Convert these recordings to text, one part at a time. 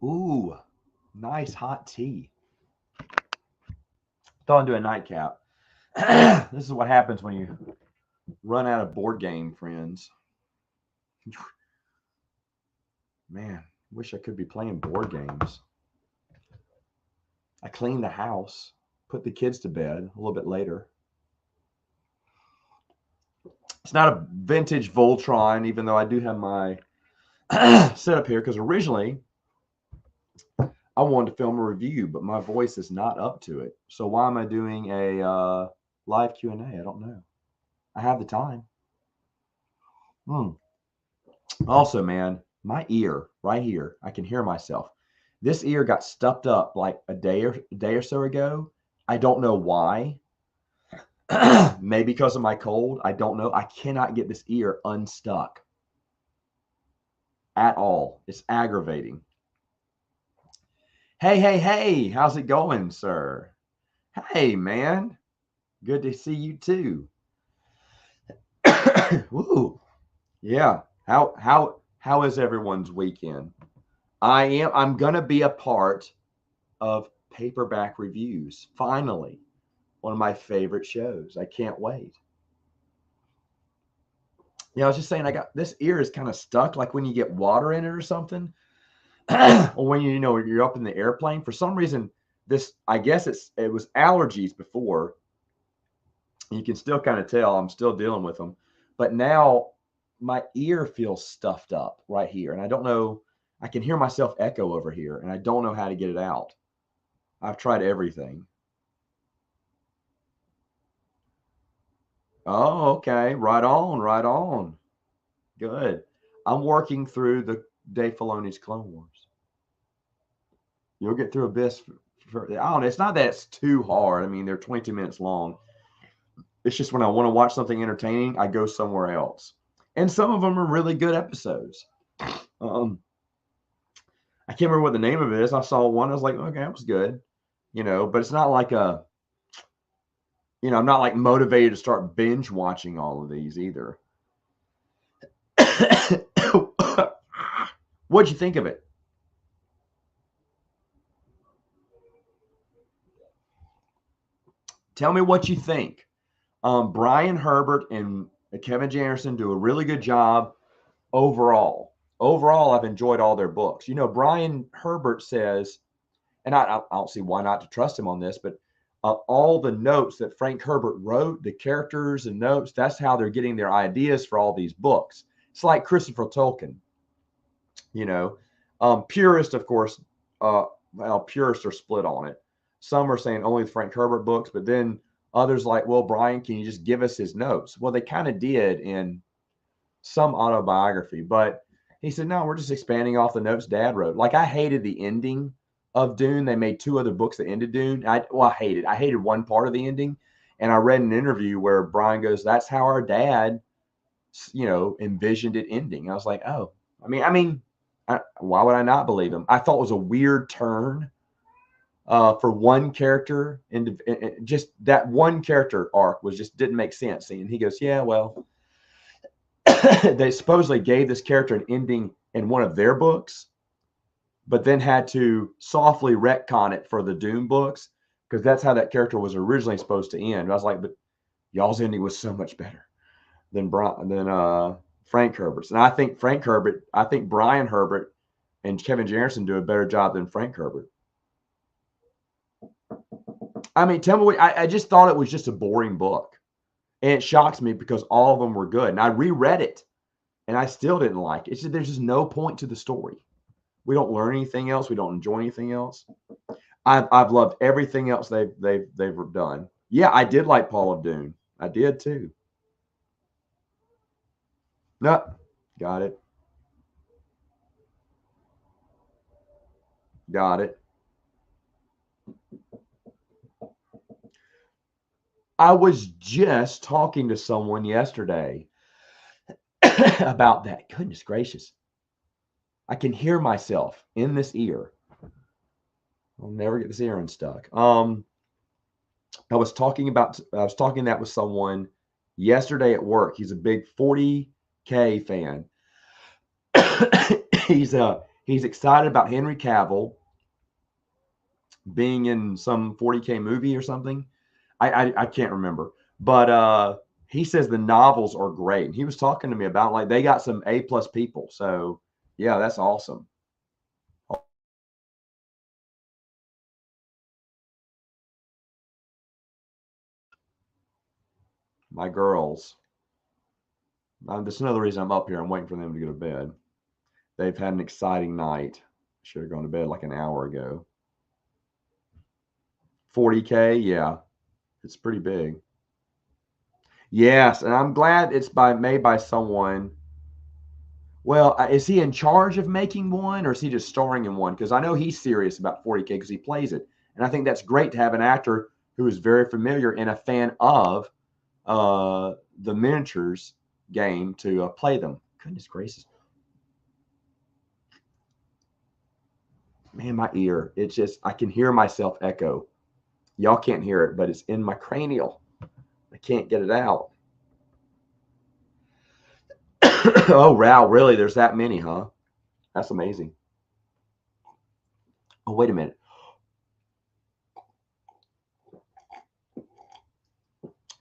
Ooh, nice hot tea. Thought I'd do a nightcap. This is what happens when you run out of board game friends. Man, wish I could be playing board games. I cleaned the house, put the kids to bed a little bit later. It's not a vintage Voltron, even though I do have my setup here, because originally I wanted to film a review, but my voice is not up to it. So why am I doing a live Q&A? I don't know. I have the time. Hmm. Also, man, my ear right here, I can hear myself. This ear got stuffed up like a day or so ago. I don't know why. Maybe because of my cold. I don't know. I cannot get this ear unstuck at all. It's aggravating. Hey, hey, hey, how's it going, sir? Hey, man. Good to see you too. Woo. Yeah. How is everyone's weekend? I'm gonna be a part of paperback reviews. Finally, one of my favorite shows. I can't wait. Yeah, I was just saying I got this ear is kind of stuck, like when you get water in it or something. Or when you're up in the airplane. For some reason, this I guess it was allergies before. You can still kind of tell I'm still dealing with them. But now my ear feels stuffed up right here. And I don't know, I can hear myself echo over here and I don't know how to get it out. I've tried everything. Oh, okay. Right on, right on. Good. I'm working through the Dave Filoni's Clone Wars. You'll get through Abyss. I don't know. It's not that it's too hard. I mean, they're 22 minutes long. It's just when I want to watch something entertaining, I go somewhere else. And some of them are really good episodes. Um, I can't remember what the name of it is. I saw one. I was like, okay, that was good. But it's not like I'm not like motivated to start binge watching all of these either. What'd you think of it? Tell me what you think. Brian Herbert and Kevin J. Anderson do a really good job overall. Overall, I've enjoyed all their books. Brian Herbert says, and I don't see why not to trust him on this, but all the notes that Frank Herbert wrote, the characters and notes, that's how they're getting their ideas for all these books. It's like Christopher Tolkien, you know. Purists, of course, purists are split on it. Some are saying only the Frank Herbert books, but then others like, well, Brian, can you just give us his notes? Well, they kind of did in some autobiography, but he said, no, we're just expanding off the notes Dad wrote. Like I hated the ending of Dune. They made two other books that ended Dune. I hated one part of the ending, and I read an interview where Brian goes, "That's how our dad, envisioned it ending." I was like, oh, why would I not believe him? I thought it was a weird turn for one character, and just that one character arc was just didn't make sense. And he goes, yeah, well, they supposedly gave this character an ending in one of their books, but then had to softly retcon it for the Doom books because that's how that character was originally supposed to end. I was like, but y'all's ending was so much better than Frank Herbert's. And I think Brian Herbert and Kevin Jerison do a better job than Frank Herbert. I mean, tell me what I just thought it was just a boring book. And it shocks me because all of them were good. And I reread it and I still didn't like it. It's just, there's just no point to the story. We don't learn anything else. We don't enjoy anything else. I've loved everything else they've done. Yeah, I did like Paul of Dune. I did too. No, got it. Got it. I was just talking to someone yesterday about that. Goodness gracious. I can hear myself in this ear. I'll never get this ear unstuck. I was talking that with someone yesterday at work. He's a big 40K fan. he's He's excited about Henry Cavill being in some 40K movie or something. I can't remember, but he says the novels are great. He was talking to me about like they got some A+ people. So yeah, that's awesome. My girls. That's another reason I'm up here. I'm waiting for them to go to bed. They've had an exciting night. Should have gone to bed like an hour ago. 40K, yeah, it's pretty big. Yes, and I'm glad it's made by someone. Well, is he in charge of making one, or is he just starring in one? Because I know he's serious about 40K because he plays it, and I think that's great to have an actor who is very familiar and a fan of the miniatures game to play them. Goodness gracious, man, my ear. It's just I can hear myself echo. Y'all can't hear it, but it's in my cranial. I can't get it out. Oh, wow, really? There's that many, huh? That's amazing. Oh, wait a minute.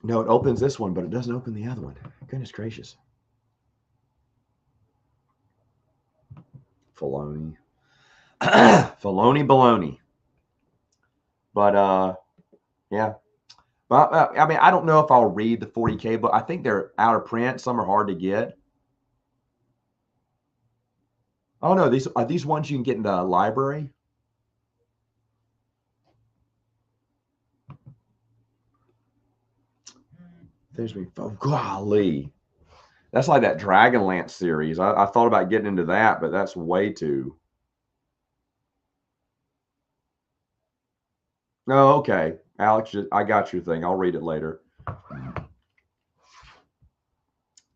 No, it opens this one, but it doesn't open the other one. Goodness gracious. Filoni. Filoni baloney. But yeah. But I mean, I don't know if I'll read the 40K, but I think they're out of print. Some are hard to get. Oh no, these are these ones you can get in the library. There's me. Oh, golly. That's like that Dragonlance series. I thought about getting into that, but that's way too. Oh, okay. Alex, I got your thing. I'll read it later.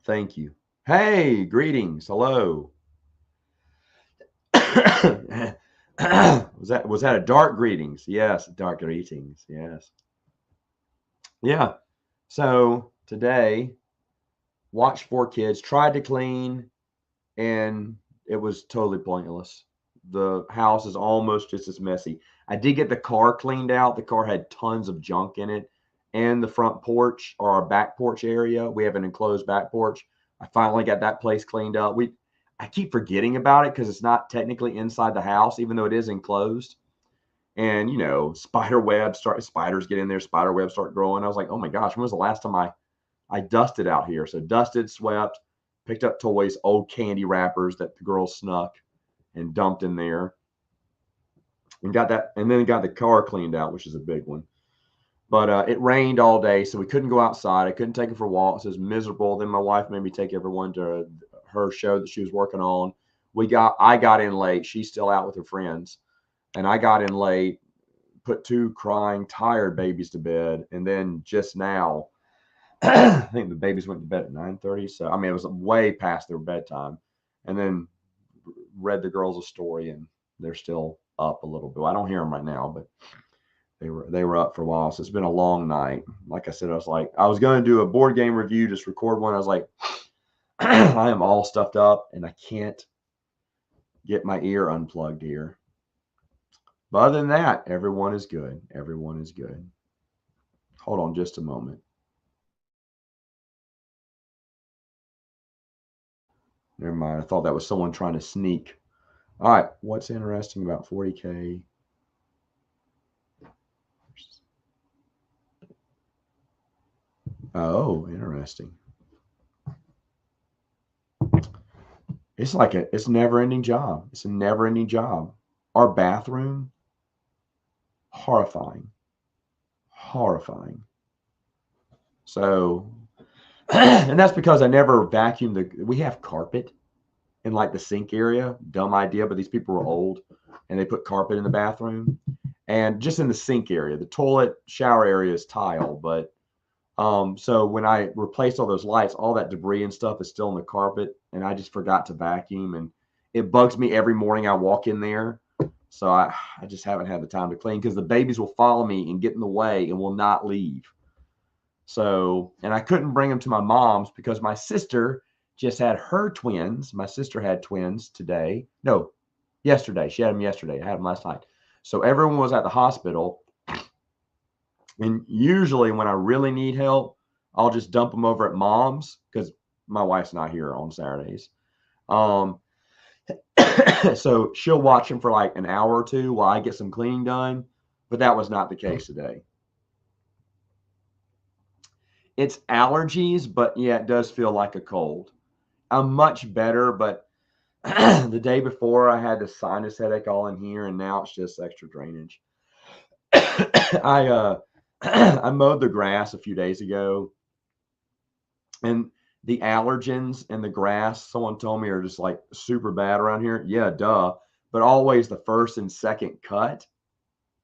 Thank you. Hey, greetings. Hello. was that a dark greetings? Yes, dark greetings. Yes. Yeah. So today, watched 4 kids, tried to clean, and it was totally pointless. The house is almost just as messy. I did get the car cleaned out. The car had tons of junk in it, and the front porch or our back porch area. We have an enclosed back porch. I finally got that place cleaned up. I keep forgetting about it because it's not technically inside the house, even though it is enclosed. And spiders get in there, spider webs start growing. I was like, oh my gosh, when was the last time I dusted out here? So dusted, swept, picked up toys, old candy wrappers that the girls snuck and dumped in there, and got that, and then got the car cleaned out, which is a big one. But it rained all day, so we couldn't go outside. I couldn't take her for walks. It was miserable. Then my wife made me take everyone to her show that she was working on. I got in late. She's still out with her friends, and I got in late. Put 2 crying, tired babies to bed, and then just now, I think the babies went to bed at 9:30. So I mean, it was way past their bedtime, and then read the girls a story, and they're still up a little bit. I don't hear them right now, but they were up for a while. So it's been a long night. Like I said, I was going to do a board game review, just record one. I was like, I am all stuffed up, and I can't get my ear unplugged here. But other than that, everyone is good. Everyone is good. Hold on just a moment. Never mind. I thought that was someone trying to sneak. All right. What's interesting about 40K? Oh, interesting. It's a never ending job. It's a never ending job. Our bathroom, horrifying. Horrifying. So, and that's because I never vacuumed we have carpet in like the sink area. Dumb idea, but these people were old and they put carpet in the bathroom and just in the sink area. The toilet shower area is tile, but so when I replaced all those lights, all that debris and stuff is still in the carpet, and I just forgot to vacuum, and it bugs me every morning I walk in there. So I just haven't had the time to clean because the babies will follow me and get in the way and will not leave. So, and I couldn't bring them to my mom's because my sister just had her twins. My sister had twins today. No, Yesterday. She had them yesterday. I had them last night. So everyone was at the hospital. And usually when I really need help, I'll just dump them over at mom's because my wife's not here on Saturdays. Um, so she'll watch them for like an hour or two while I get some cleaning done. But that was not the case today. It's allergies, but yeah, it does feel like a cold. I'm much better, but the day before I had the sinus headache all in here, and now it's just extra drainage. I I mowed the grass a few days ago, and the allergens in the grass, someone told me, are just like super bad around here. Yeah, duh. But always the first and second cut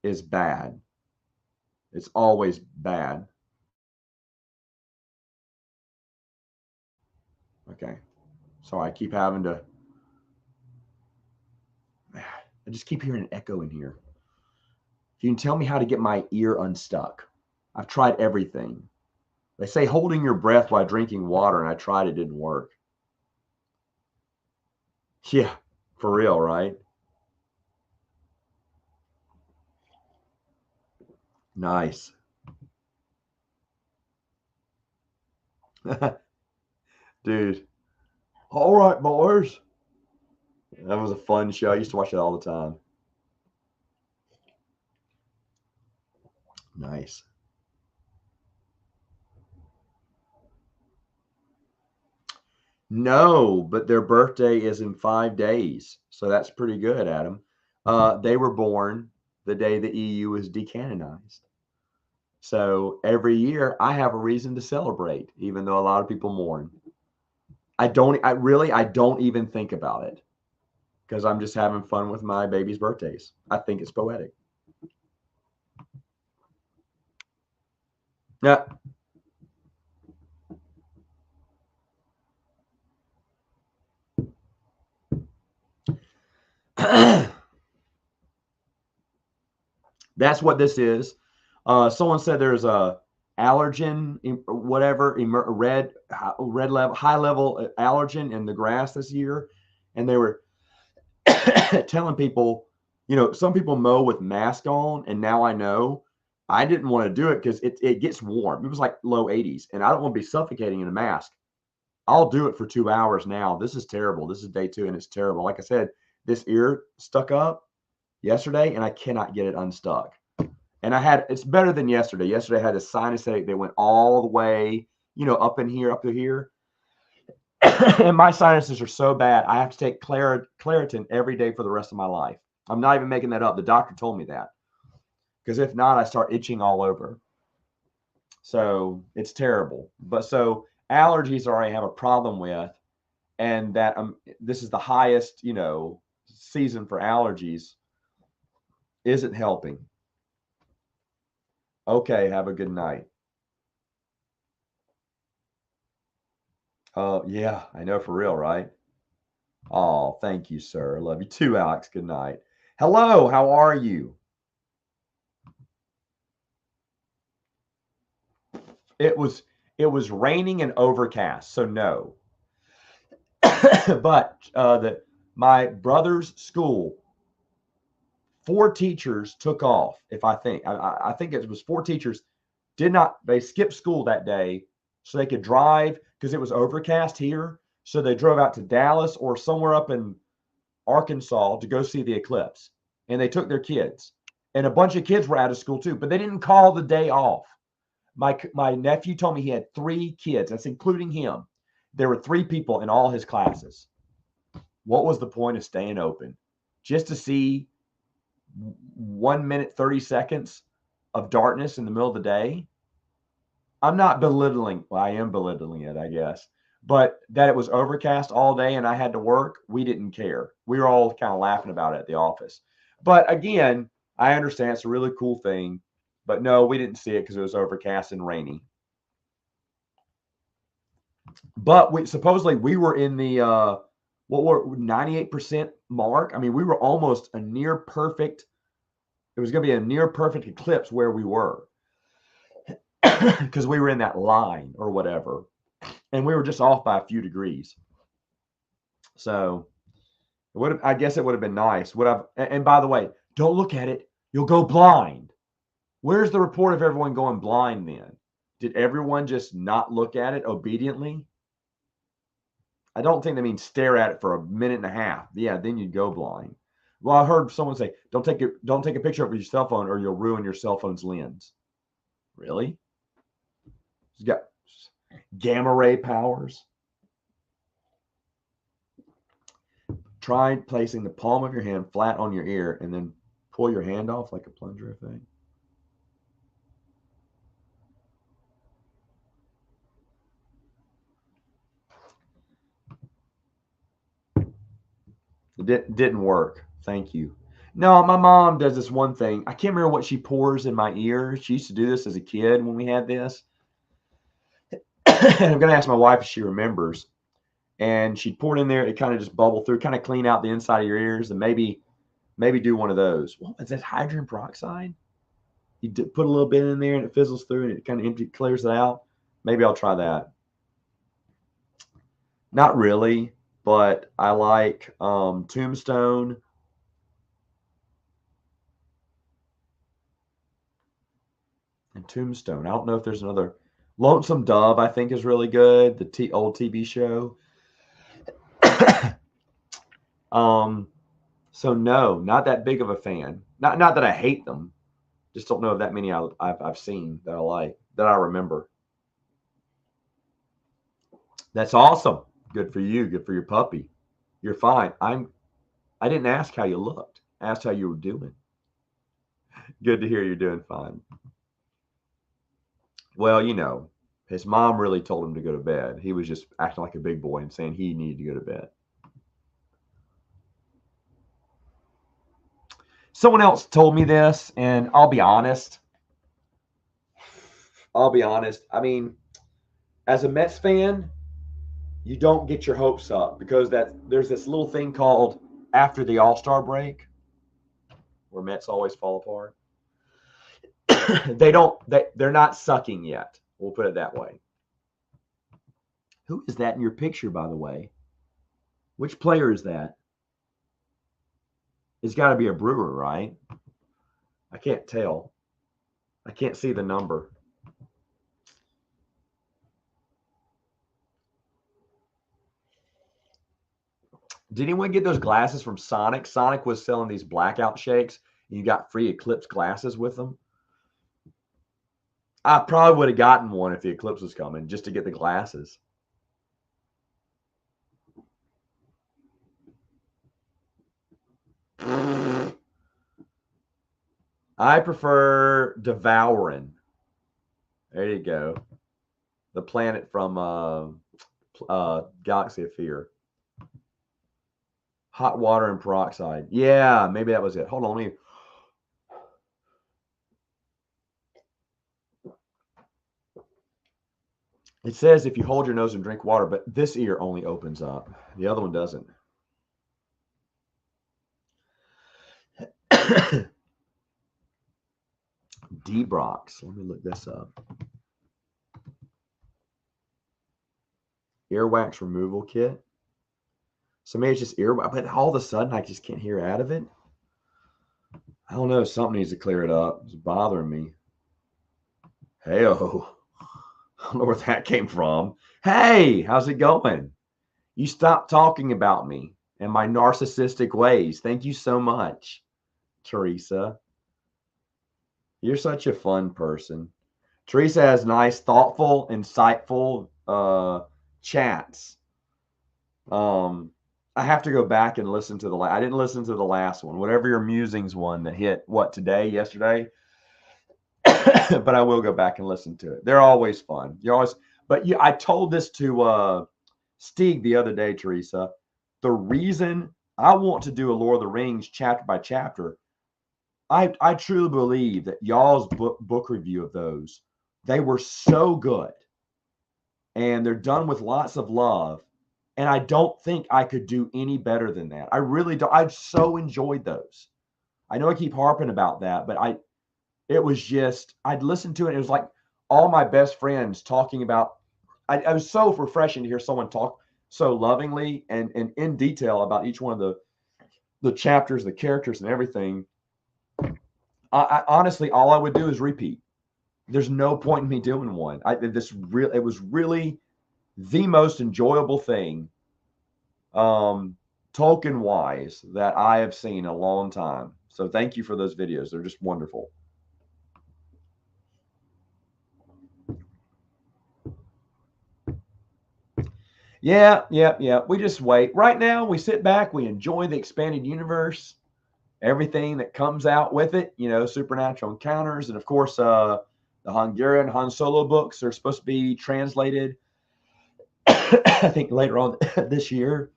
is bad. It's always bad. Okay. So I keep having to, I just keep hearing an echo in here. If you can tell me how to get my ear unstuck, I've tried everything. They say holding your breath while drinking water, and I tried, it didn't work. Yeah, for real, right? Nice. Dude. All right, boys. That was a fun show. I used to watch it all the time. Nice. No, but their birthday is in 5 days. So that's pretty good, Adam. They were born the day the EU was decanonized. So every year I have a reason to celebrate, even though a lot of people mourn. I don't even think about it because I'm just having fun with my baby's birthdays. I think it's poetic. Yeah. That's what this is. Someone said there's a allergen, whatever, red level, high level allergen in the grass this year, and they were telling people, some people mow with mask on, and now I know. I didn't want to do it because it gets warm. It was like low 80s, and I don't want to be suffocating in a mask. I'll do it for 2 hours now. This is terrible. This is day two, and it's terrible. Like I said, this ear stuck up yesterday, and I cannot get it unstuck. And it's better than yesterday. Yesterday I had a sinus headache that went all the way, up in here, up to here. And my sinuses are so bad, I have to take Claritin every day for the rest of my life. I'm not even making that up. The doctor told me that. Because if not, I start itching all over. So it's terrible. But so allergies are I have a problem with, and that this is the highest, season for allergies isn't helping. Okay, have a good night. Oh, yeah, I know for real, right? Oh, thank you, sir. I love you too, Alex. Good night. Hello, how are you? It was it was raining and overcast, so no. But my brother's school, four teachers took off. If I think it was four teachers did not. They skipped school that day so they could drive because it was overcast here. So they drove out to Dallas or somewhere up in Arkansas to go see the eclipse, and they took their kids. And a bunch of kids were out of school too, but they didn't call the day off. My nephew told me he had three kids. That's including him. There were three people in all his classes. What was the point of staying open? Just to see 1 minute 30 seconds of darkness in the middle of the day? I'm not belittling. Well, I am belittling it, I guess. But that it was overcast all day and I had to work, we didn't care. We were all kind of laughing about it at the office. But again, I understand it's a really cool thing. But no, we didn't see it because it was overcast and rainy. But we were in the what were 98% mark. I mean, we were almost a near perfect. It was going to be a near perfect eclipse where we were because we were in that line or whatever, and we were just off by a few degrees. So I guess it would have been nice. And by the way, don't look at it. You'll go blind. Where's the report of everyone going blind then? Did everyone just not look at it obediently? I don't think they mean stare at it for a minute and a half. Yeah, then you'd go blind. Well, I heard someone say, don't take a picture of your cell phone or you'll ruin your cell phone's lens. Really? It's got gamma ray powers. Try placing the palm of your hand flat on your ear and then pull your hand off like a plunger thing. It didn't work. Thank you. No, my mom does this one thing. I can't remember what she pours in my ear. She used to do this as a kid when we had this. And I'm going to ask my wife if she remembers. And she'd pour it in there. It kind of just bubble through, kind of clean out the inside of your ears, and maybe do one of those. What is that, hydrogen peroxide? You put a little bit in there and it fizzles through and it kind of clears it out. Maybe I'll try that. Not really, but I like Tombstone. And Tombstone. I don't know if there's another. Lonesome Dove, I think, is really good. The old TV show. So no, not that big of a fan. Not that I hate them. Just don't know of that many I've seen that I like, that I remember. That's awesome. Good for you. Good for your puppy. You're fine. I didn't ask how you looked. I asked how you were doing. Good to hear you're doing fine. Well, his mom really told him to go to bed. He was just acting like a big boy and saying he needed to go to bed. Someone else told me this, and I'll be honest. I mean, as a Mets fan, you don't get your hopes up because there's this little thing called after the All-Star break where Mets always fall apart. They're not sucking yet. We'll put it that way. Who is that in your picture, by the way? Which player is that? It's got to be a Brewer, right? I can't tell. I can't see the number. Did anyone get those glasses from Sonic? Sonic was selling these blackout shakes, and you got free Eclipse glasses with them. I probably would have gotten one if the Eclipse was coming, just to get the glasses. I prefer Devourin. There you go. The planet from Galaxy of Fear. Hot water and peroxide. Yeah, maybe that was it. Hold on, let me. It says if you hold your nose and drink water, but this ear only opens up. The other one doesn't. Debrox. Let me look this up. Earwax removal kit. So maybe it's just earwax, but all of a sudden I just can't hear out of it. I don't know. Something needs to clear it up. It's bothering me. Hey-oh. I don't know where that came from. Hey, how's it going? You stopped talking about me and my narcissistic ways. Thank you so much, Teresa. You're such a fun person. Teresa has nice, thoughtful, insightful chats. I have to go back and listen to I didn't listen to the last one, whatever your musings one that hit, yesterday? But I will go back and listen to it. They're always fun. I told this to Stieg the other day, Teresa. The reason I want to do a Lord of the Rings chapter by chapter, I truly believe that y'all's book review of those, they were so good. And they're done with lots of love. And I don't think I could do any better than that. I really don't. I've so enjoyed those. I know I keep harping about that, but it was just, I'd listen to it. It was like all my best friends talking about, it was so refreshing to hear someone talk so lovingly and in detail about each one of the chapters, the characters, and everything. I honestly, all I would do is repeat. There's no point in me doing one. It was really the most enjoyable thing, Tolkien wise, that I have seen in a long time. So thank you for those videos. They're just wonderful. Yeah, yeah, yeah. We just wait. Right now, we sit back, we enjoy the expanded universe, everything that comes out with it, supernatural encounters. And of course, the Hungarian Han Solo books are supposed to be translated, I think, later on this year.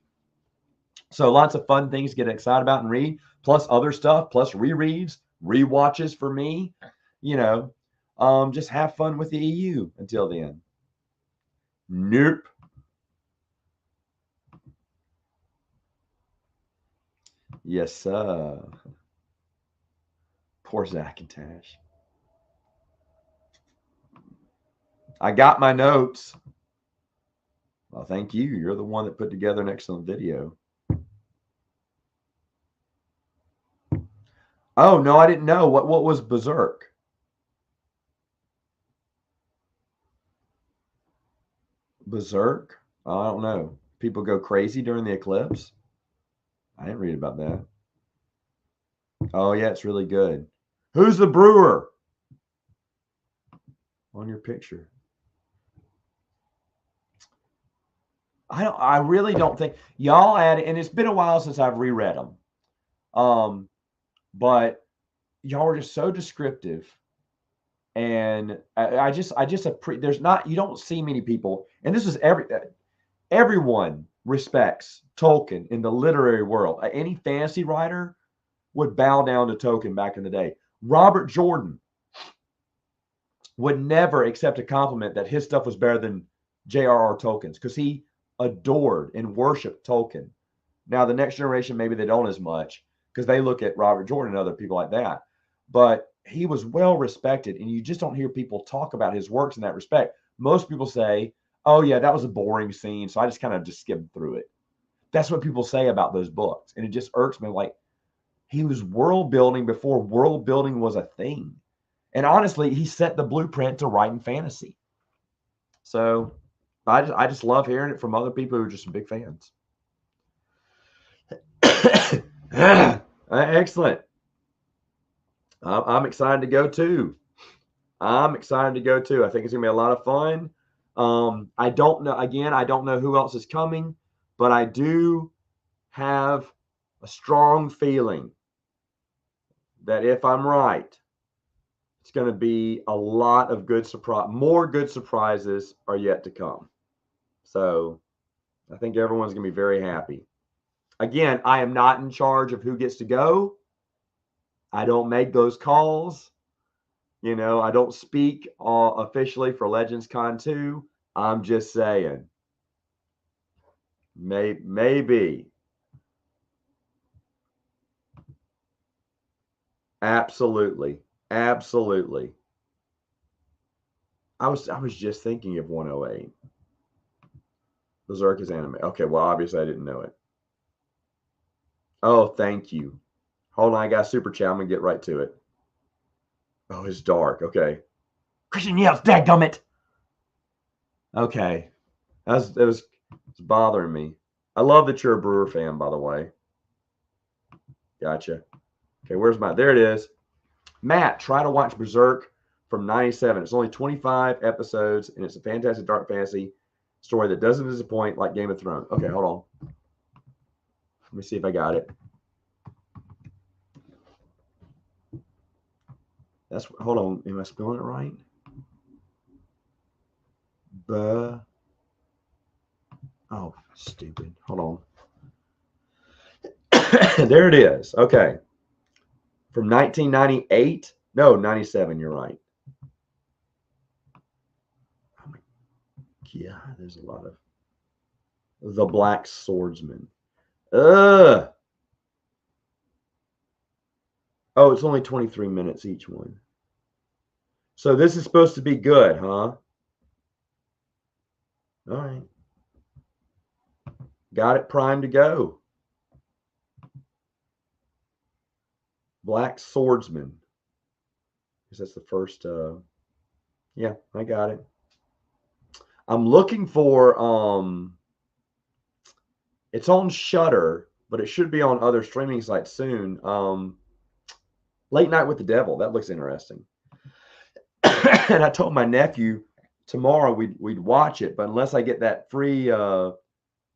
So lots of fun things to get excited about and read, plus other stuff, plus rereads, rewatches for me. You know, just have fun with the EU until then. Nope. Yes, sir. Poor Zach and Tash. I got my notes. Well, thank you. You're the one that put together an excellent video. Oh no, I didn't know. What was Berserk? Berserk? I don't know. People go crazy during the eclipse? I didn't read about that. Oh yeah, it's really good. Who's the brewer? On your picture. I really don't think y'all added, and it's been a while since I've reread them. But y'all are just so descriptive, and there's not, you don't see many people, and this is everyone respects Tolkien in the literary world. Any fantasy writer would bow down to Tolkien back in the day. Robert Jordan would never accept a compliment that his stuff was better than J.R.R. Tolkien's because he adored and worshiped Tolkien. Now, the next generation, maybe they don't as much because they look at Robert Jordan and other people like that. But he was well respected, and you just don't hear people talk about his works in that respect. Most people say, oh, yeah, that was a boring scene, so I just kind of just skimmed through it. That's what people say about those books, and it just irks me. Like, he was world building before world building was a thing. And honestly, he set the blueprint to writing fantasy. So I just love hearing it from other people who are just big fans. Excellent. I'm excited to go too. I'm excited to go too. I think it's gonna be a lot of fun. I don't know. Again, I don't know who else is coming, but I do have a strong feeling that if I'm right, it's going to be a lot of good surprise. More good surprises are yet to come. So I think everyone's going to be very happy. Again, I am not in charge of who gets to go. I don't make those calls. I don't speak officially for Legends Con 2. I'm just saying. Maybe. Absolutely. Absolutely. I was just thinking of 108. Berserk is anime. Okay, well, obviously I didn't know it. Oh, thank you. Hold on, I got a super chat. I'm gonna get right to it. Oh, it's dark. Okay. Christian yells, "Dadgummit!" Okay. It's bothering me. I love that you're a Brewer fan, by the way. Gotcha. Okay, where's my? There it is. Matt, try to watch Berserk from '97. It's only 25 episodes, and it's a fantastic dark fantasy story that doesn't disappoint like Game of Thrones. Okay, hold on. Let me see if I got it. Hold on. Am I spelling it right? Oh, stupid. Hold on. There it is. Okay. From 1998. No, 97. You're right. Oh my God. There's a lot of The Black Swordsman. Ugh. Oh, it's only 23 minutes each one. So this is supposed to be good, huh? All right. Got it primed to go. Black Swordsman. Because that's the first. Yeah, I got it. I'm looking for. It's on Shutter, but it should be on other streaming sites soon. Late Night with the Devil. That looks interesting. And I told my nephew tomorrow we'd watch it, but unless I get that free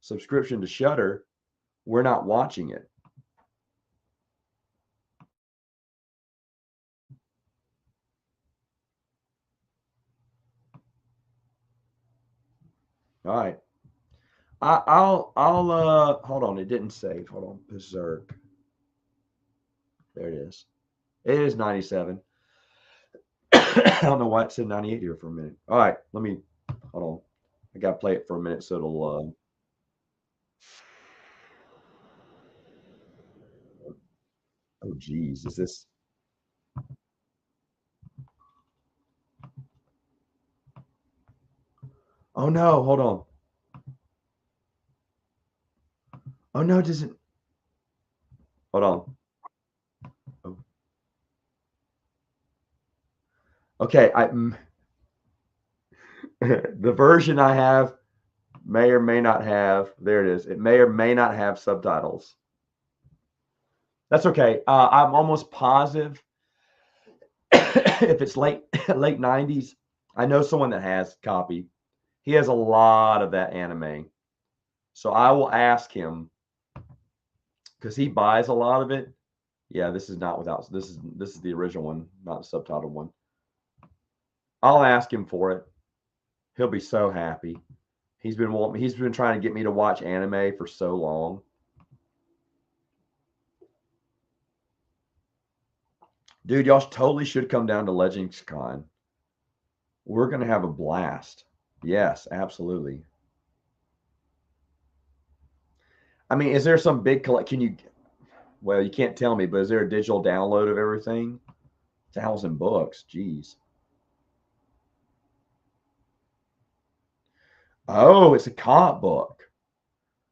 subscription to Shutter, we're not watching it. All right. I'll hold on. It didn't save. Hold on. Berserk. There it is. It is 97. I don't know why it said 98 here for a minute. All right. Let me hold on. I gotta play it for a minute so it'll oh geez. Is this oh no, hold on. Oh no, it doesn't hold on. Oh. Okay, the version I have may or may not have. There it is. It may or may not have subtitles. That's okay. I'm almost positive if it's late 90s. I know someone that has copy. He has a lot of that anime, so I will ask him because he buys a lot of it. Yeah, this is not without. This is the original one, not the subtitled one. I'll ask him for it. He'll be so happy. He's been trying to get me to watch anime for so long. Dude, y'all totally should come down to Legends Con. We're gonna have a blast. Yes, absolutely. I mean, is there some big collect? Can you? Well, you can't tell me, but is there a digital download of everything? 1,000 books. Jeez. Oh, it's a comp book.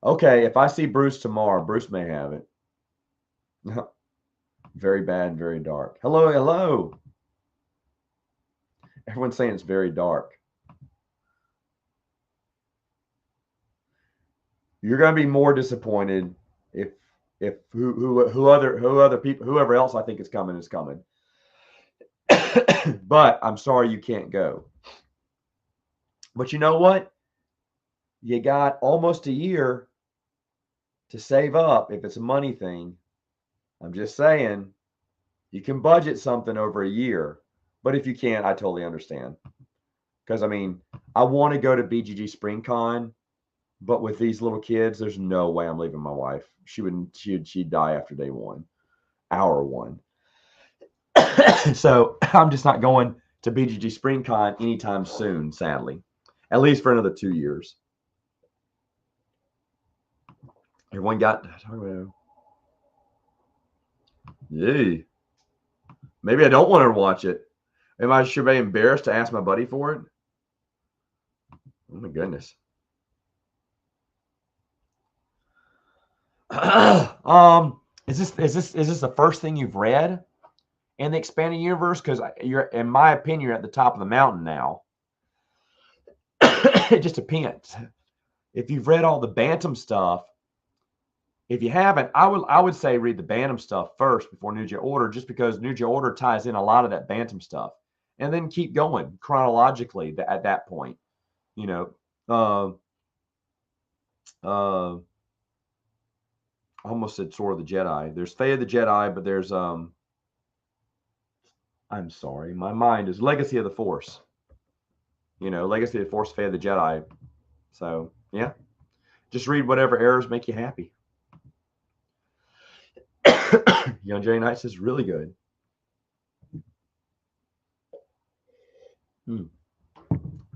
Okay, if I see Bruce tomorrow, Bruce may have it. Very bad and very dark. Hello, hello. Everyone's saying it's very dark. You're going to be more disappointed if whoever else I think is coming is coming. But I'm sorry you can't go. But you know what? You got almost a year to save up if it's a money thing. I'm just saying you can budget something over a year. But if you can't, I totally understand. Because I mean, I want to go to BGG SpringCon, but with these little kids, there's no way I'm leaving my wife. She'd die after day one, hour one. So I'm just not going to BGG SpringCon anytime soon, sadly. At least for another 2 years. Everyone got yay. Maybe I don't want her to watch it. Should I be embarrassed to ask my buddy for it? Oh my goodness. Is this the first thing you've read in the expanded universe? Because you're, in my opinion, you're at the top of the mountain now. It just depends. If you've read all the Bantam stuff, if you haven't, I would say read the Bantam stuff first before New Jay Order, just because New Jay Order ties in a lot of that Bantam stuff, and then keep going chronologically at that point. You know, I almost said Sword of the Jedi. There's Fate of the Jedi, but there's I'm sorry, my mind is Legacy of the Force. Legacy of the Force, Fate of the Jedi. So yeah, just read whatever errors make you happy. Young Jay Knights is really good.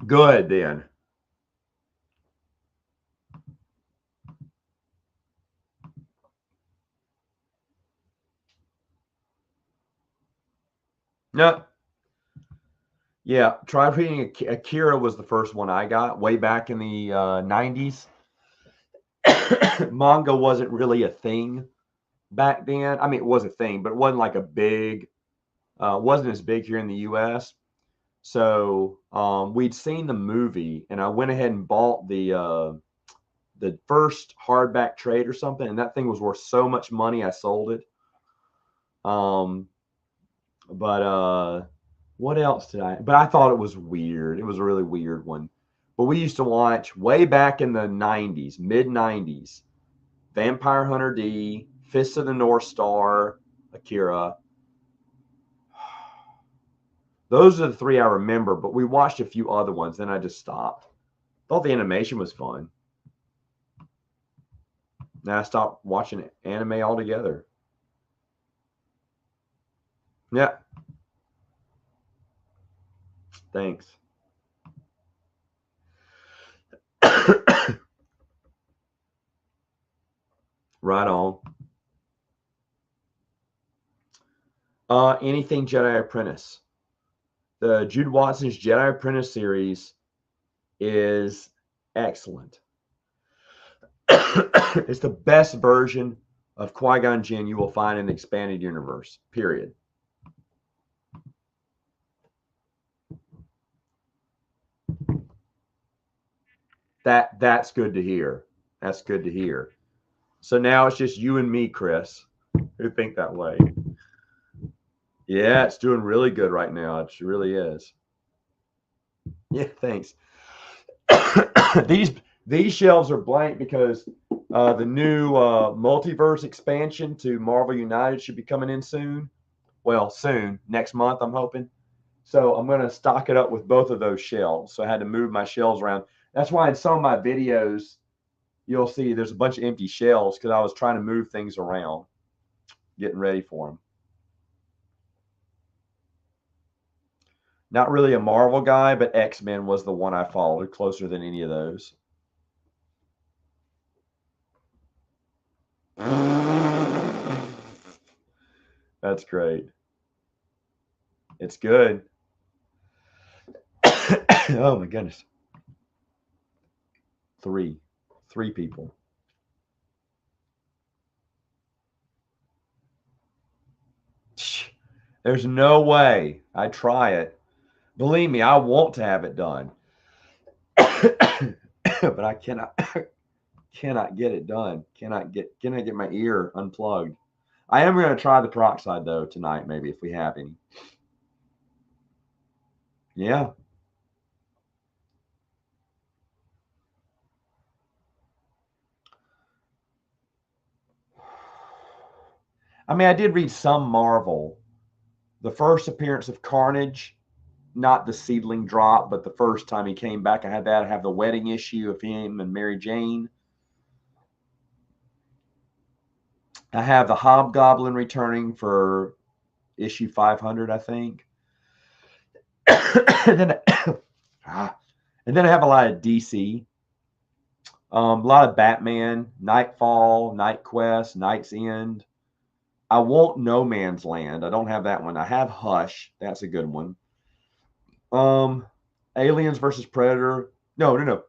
Good then. No. Yeah, try reading Akira was the first one I got way back in the 90s. Manga wasn't really a thing back then. I mean, it was a thing, but it wasn't like a big, wasn't as big here in the US. So we'd seen the movie, and I went ahead and bought the first hardback trade or something, and that thing was worth so much money I sold it. Um, but what else did I? But I thought it was weird. It was a really weird one. But we used to watch way back in the '90s, mid '90s, Vampire Hunter D, Fist of the North Star, Akira. Those are the three I remember, but we watched a few other ones, then I just stopped. Thought the animation was fun. Now I stopped watching anime altogether. Yeah, thanks. Right on. Anything Jedi Apprentice. The Jude Watson's Jedi Apprentice series is excellent. It's the best version of Qui-Gon Jinn you will find in the expanded universe. Period. That's good to hear. That's good to hear. So now it's just you and me, Chris, who think that way. Yeah, it's doing really good right now. It really is. Yeah, thanks. these these shelves are blank because the new multiverse expansion to Marvel United should be coming in soon. Well, soon, next month, I'm hoping. So I'm going to stock it up with both of those shelves. So I had to move my shelves around. That's why in some of my videos, you'll see there's a bunch of empty shelves because I was trying to move things around, getting ready for them. Not really a Marvel guy, but X-Men was the one I followed closer than any of those. That's great. It's good. Oh my goodness. Three. Three people. There's no way I try it. Believe me, I want to have it done. But I cannot get it done. Cannot get my ear unplugged. I am going to try the peroxide though tonight, maybe if we have any. Yeah. I mean, I did read some Marvel. The first appearance of Carnage, not the seedling drop, but the first time he came back, I had that. I have the wedding issue of him and Mary Jane. I have the Hobgoblin returning for issue 500, I think. and then, and then I have a lot of DC, a lot of Batman, Nightfall, Night Quest, Night's End. I want No Man's Land. I don't have that one. I have Hush. That's a good one. Um, Aliens versus Predator. No.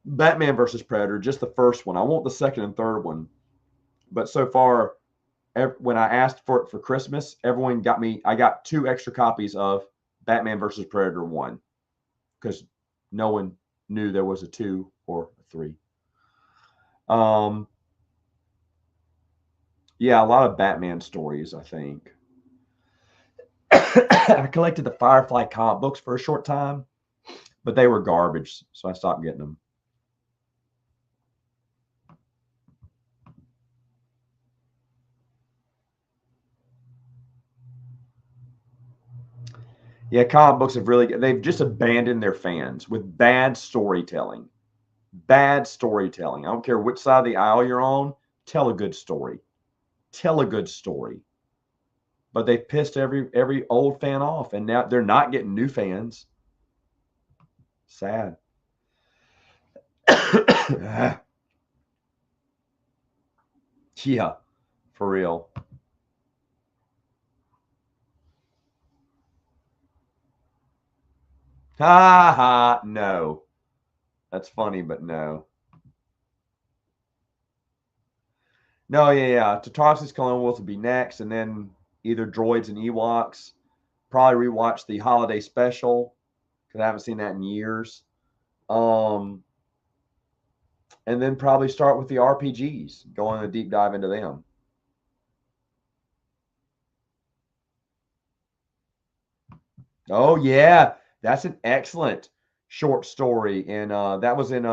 Batman versus Predator. Just the first one. I want the second and third one. But so far, when I asked for it for Christmas, everyone got me. I got 2 extra copies of Batman versus Predator 1 because no one knew there was a 2 or a 3. Um, yeah, a lot of Batman stories, I think. I collected the Firefly comic books for a short time, but they were garbage, so I stopped getting them. Yeah, comic books have really, they've just abandoned their fans with bad storytelling. Bad storytelling. I don't care which side of the aisle you're on, tell a good story. Tell a good story. But they pissed every old fan off, and now they're not getting new fans. Sad. Yeah, for real. Ha ha. No, that's funny, but no. No, yeah. Tartarovsky's Clone Wars would be next, and then either Droids and Ewoks. Probably rewatch the holiday special because I haven't seen that in years. Um, and then probably start with the RPGs, going a deep dive into them. Oh yeah, that's an excellent short story, and that was in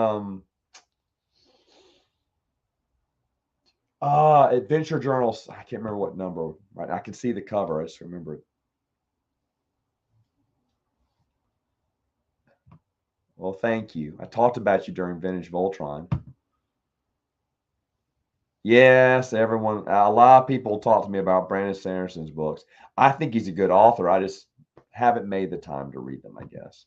Adventure Journals. I can't remember what number. Right, I can see the cover. I just remember it. Well, thank you. I talked about you during Vintage Voltron. Yes, everyone. A lot of people talk to me about Brandon Sanderson's books. I think he's a good author. I just haven't made the time to read them, I guess.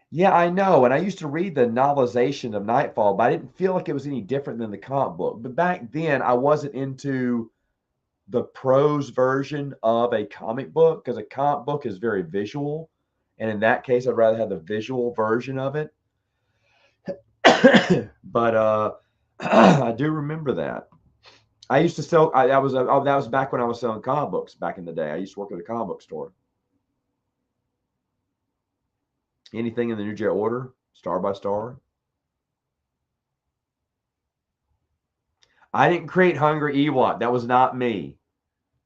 Yeah, I know. And I used to read the novelization of Nightfall, but I didn't feel like it was any different than the comic book. But back then, I wasn't into the prose version of a comic book because a comic book is very visual. And in that case, I'd rather have the visual version of it. But I do remember that. I used to sell. That was back when I was selling comic books back in the day. I used to work at a comic book store. Anything in the New Jet Order, Star by Star. I didn't create Hungry Ewok. That was not me.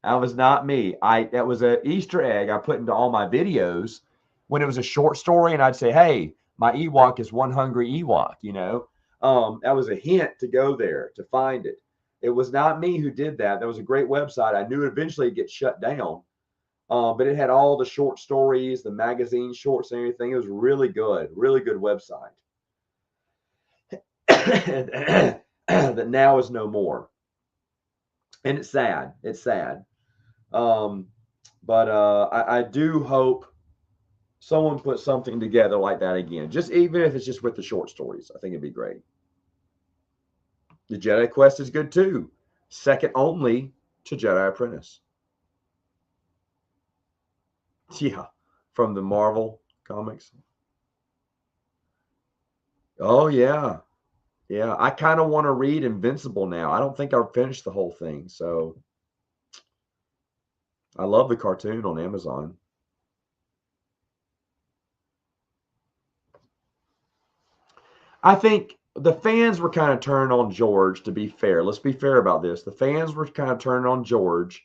That was not me. I That was an Easter egg I put into all my videos when it was a short story, and I'd say, "Hey, my Ewok is one hungry Ewok." That was a hint to go there to find it. It was not me who did that. That was a great website. I knew eventually it'd get shut down, but it had all the short stories, the magazine shorts, and everything. It was really good website. That now is no more, and it's sad. It's sad. Um, but I do hope someone puts something together like that again. Just even if it's just with the short stories, I think it'd be great. The Jedi Quest is good too, second only to Jedi Apprentice. Yeah, from the Marvel comics. Oh yeah, yeah. I kind of want to read Invincible now. I don't think I've finished the whole thing, so I love the cartoon on Amazon. I think the fans were kind of turned on George, to be fair. Let's be fair about this. The fans were kind of turned on George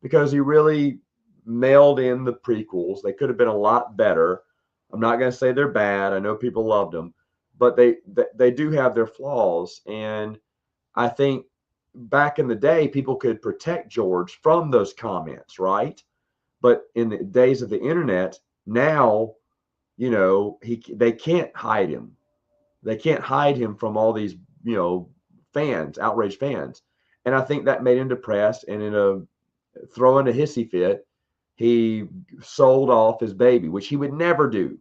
because he really mailed in the prequels. They could have been a lot better. I'm not going to say they're bad. I know people loved them, but they do have their flaws. And I think back in the day, people could protect George from those comments, right? But in the days of the internet, now, they can't hide him. They can't hide him from all these, fans, outraged fans. And I think that made him depressed. And in a throwing a hissy fit, he sold off his baby, which he would never do.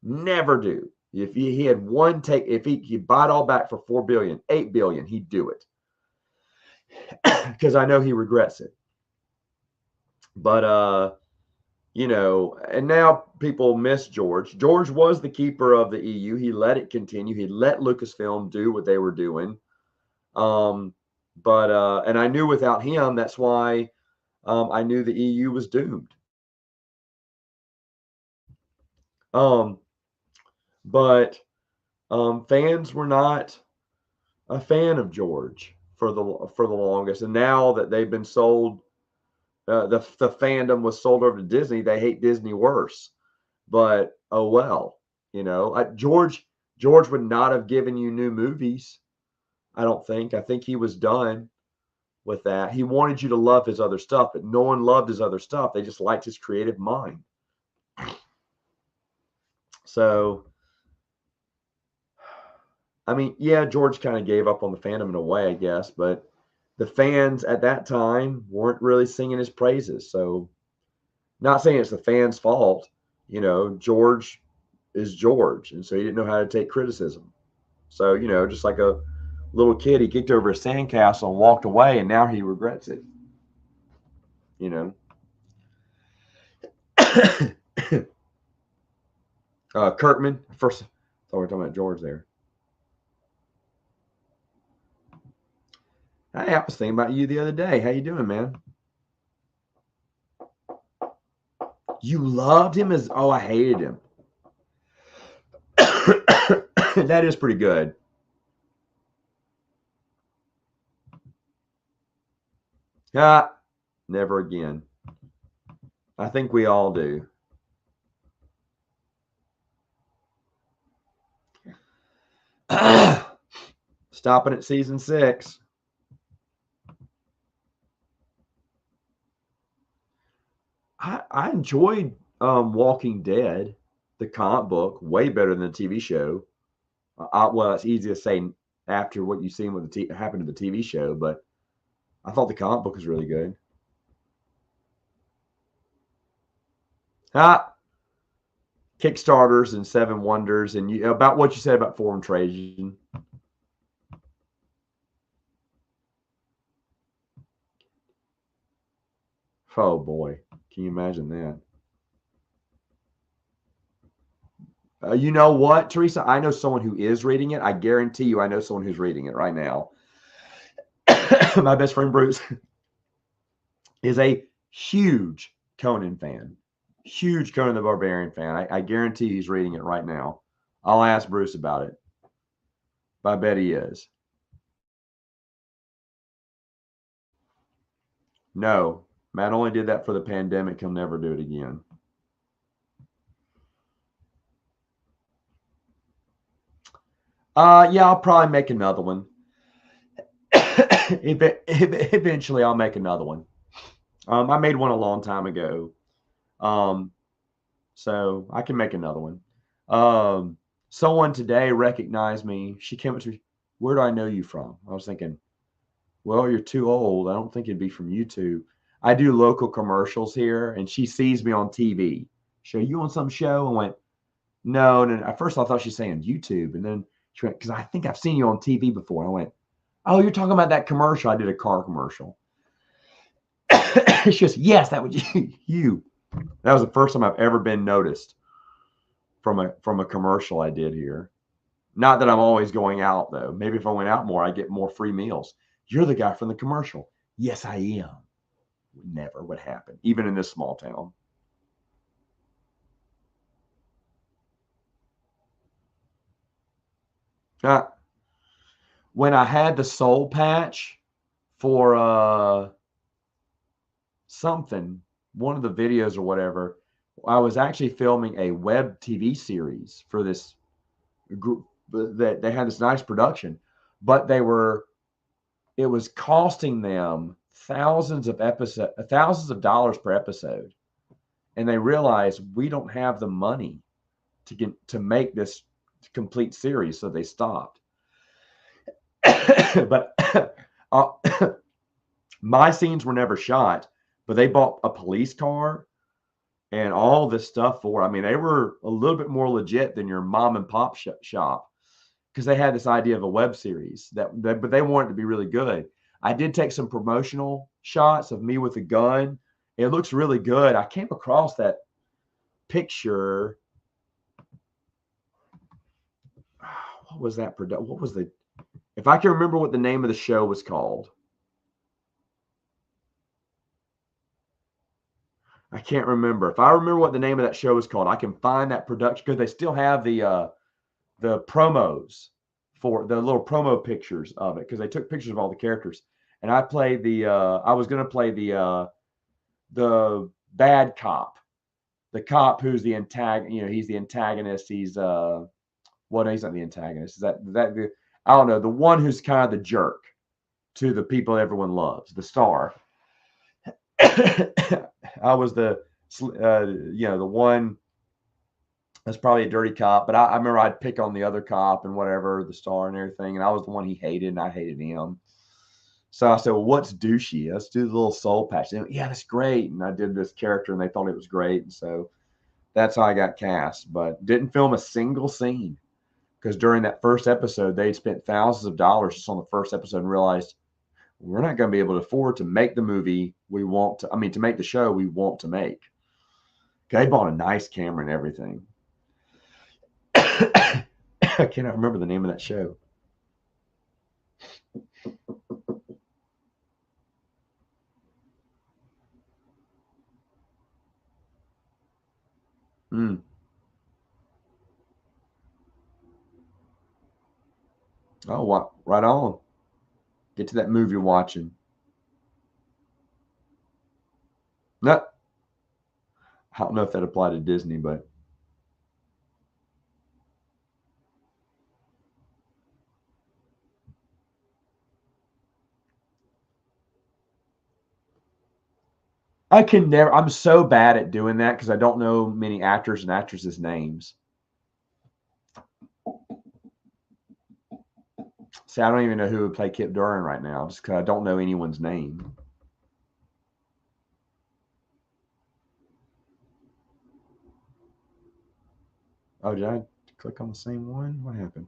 Never do. If he had one take, if he'd buy it all back for 4 billion, 8 billion, he'd do it. Because I know he regrets it. But and now people miss George. George was the keeper of the EU. He let it continue. He let Lucasfilm do what they were doing. But and I knew without him, that's why I knew the EU was doomed. Um, but fans were not a fan of George for the longest, and now that they've been sold, the fandom was sold over to Disney. They hate Disney worse. But oh well, George would not have given you new movies. I don't think. I think he was done with that. He wanted you to love his other stuff, but no one loved his other stuff. They just liked his creative mind. So, I mean, yeah, George kind of gave up on the fandom in a way, I guess, but the fans at that time weren't really singing his praises. So, not saying it's the fans' fault. George is George, and so he didn't know how to take criticism. So, just like a little kid, he kicked over a sandcastle and walked away, and now he regrets it. You know. Kirkman. First, I thought we were talking about George there. Hey, I was thinking about you the other day. How you doing, man? You loved him as oh, I hated him. That is pretty good. Ah, never again. I think we all do. Stopping at season 6. I enjoyed Walking Dead, the comic book, way better than the TV show. Well, it's easy to say after what you've seen with happened to the TV show, but I thought the comic book was really good. Ah, Kickstarters and Seven Wonders, and about what you said about forum trading. Oh boy, can you imagine that? You know what, Teresa? I know someone who is reading it. I guarantee you, I know someone who's reading it right now. My best friend Bruce is a huge Conan fan, huge Conan the Barbarian fan. I guarantee he's reading it right now. I'll ask Bruce about it, but I bet he is. No, Matt only did that for the pandemic. He'll never do it again. Yeah, I'll probably make another one. Eventually, I'll make another one. I made one a long time ago, um, so I can make another one. Um, Someone today recognized me. She came up to me. Where do I know you from? I was thinking, well, you're too old. I don't think it'd be from YouTube. I do local commercials here, and she sees me on TV. Show you on some show? I went, no. And at first I thought she's saying YouTube, and then she went, because I think I've seen you on TV before. And I went, oh, you're talking about that commercial. I did a car commercial. She goes, yes, that was you. That was the first time I've ever been noticed from a commercial I did here. Not that I'm always going out though. Maybe if I went out more, I get more free meals. You're the guy from the commercial. Yes, I am. Never would happen, even in this small town. Uh, when I had the soul patch for something, one of the videos or whatever, I was actually filming a web TV series for this group that they had this nice production, but it was costing them thousands of dollars per episode, and they realized we don't have the money to make this complete series, so they stopped. But uh, my scenes were never shot, but they bought a police car and all this stuff for. I mean, they were a little bit more legit than your mom and pop shop because they had this idea of a web series but they wanted it to be really good. I did take some promotional shots of me with a gun. It looks really good. I came across that picture. What was that product? What was the? If I can remember what the name of the show was called, I can't remember. If I remember what the name of that show was called, I can find that production because they still have the promos for the little promo pictures of it because they took pictures of all the characters. And I played I was going to play the bad cop, the cop who's the antagonist. You know, he's the antagonist. He's what? He's not the antagonist. Is that the? I don't know. The one who's kind of the jerk to the people everyone loves, the star. I was the one that's probably a dirty cop, but I remember I'd pick on the other cop and whatever, the star and everything, and I was the one he hated, and I hated him. So I said, "Well, what's douchey? Let's do the little soul patch." Went, yeah, that's great. And I did this character, and they thought it was great, and so that's how I got cast. But didn't film a single scene because during that first episode, they'd spent thousands of dollars just on the first episode and realized we're not going to be able to afford to make the movie we want to. I mean, to make the show we want to make. They bought a nice camera and everything. I cannot remember the name of that show. Mm. Oh, what? Right on. Get to that movie watching. No, I don't know if that applied to Disney, but I can never. I'm so bad at doing that because I don't know many actors and actresses' names. See, I don't even know who would play Kip Duran right now, just because I don't know anyone's name. Oh, did I click on the same one? What happened?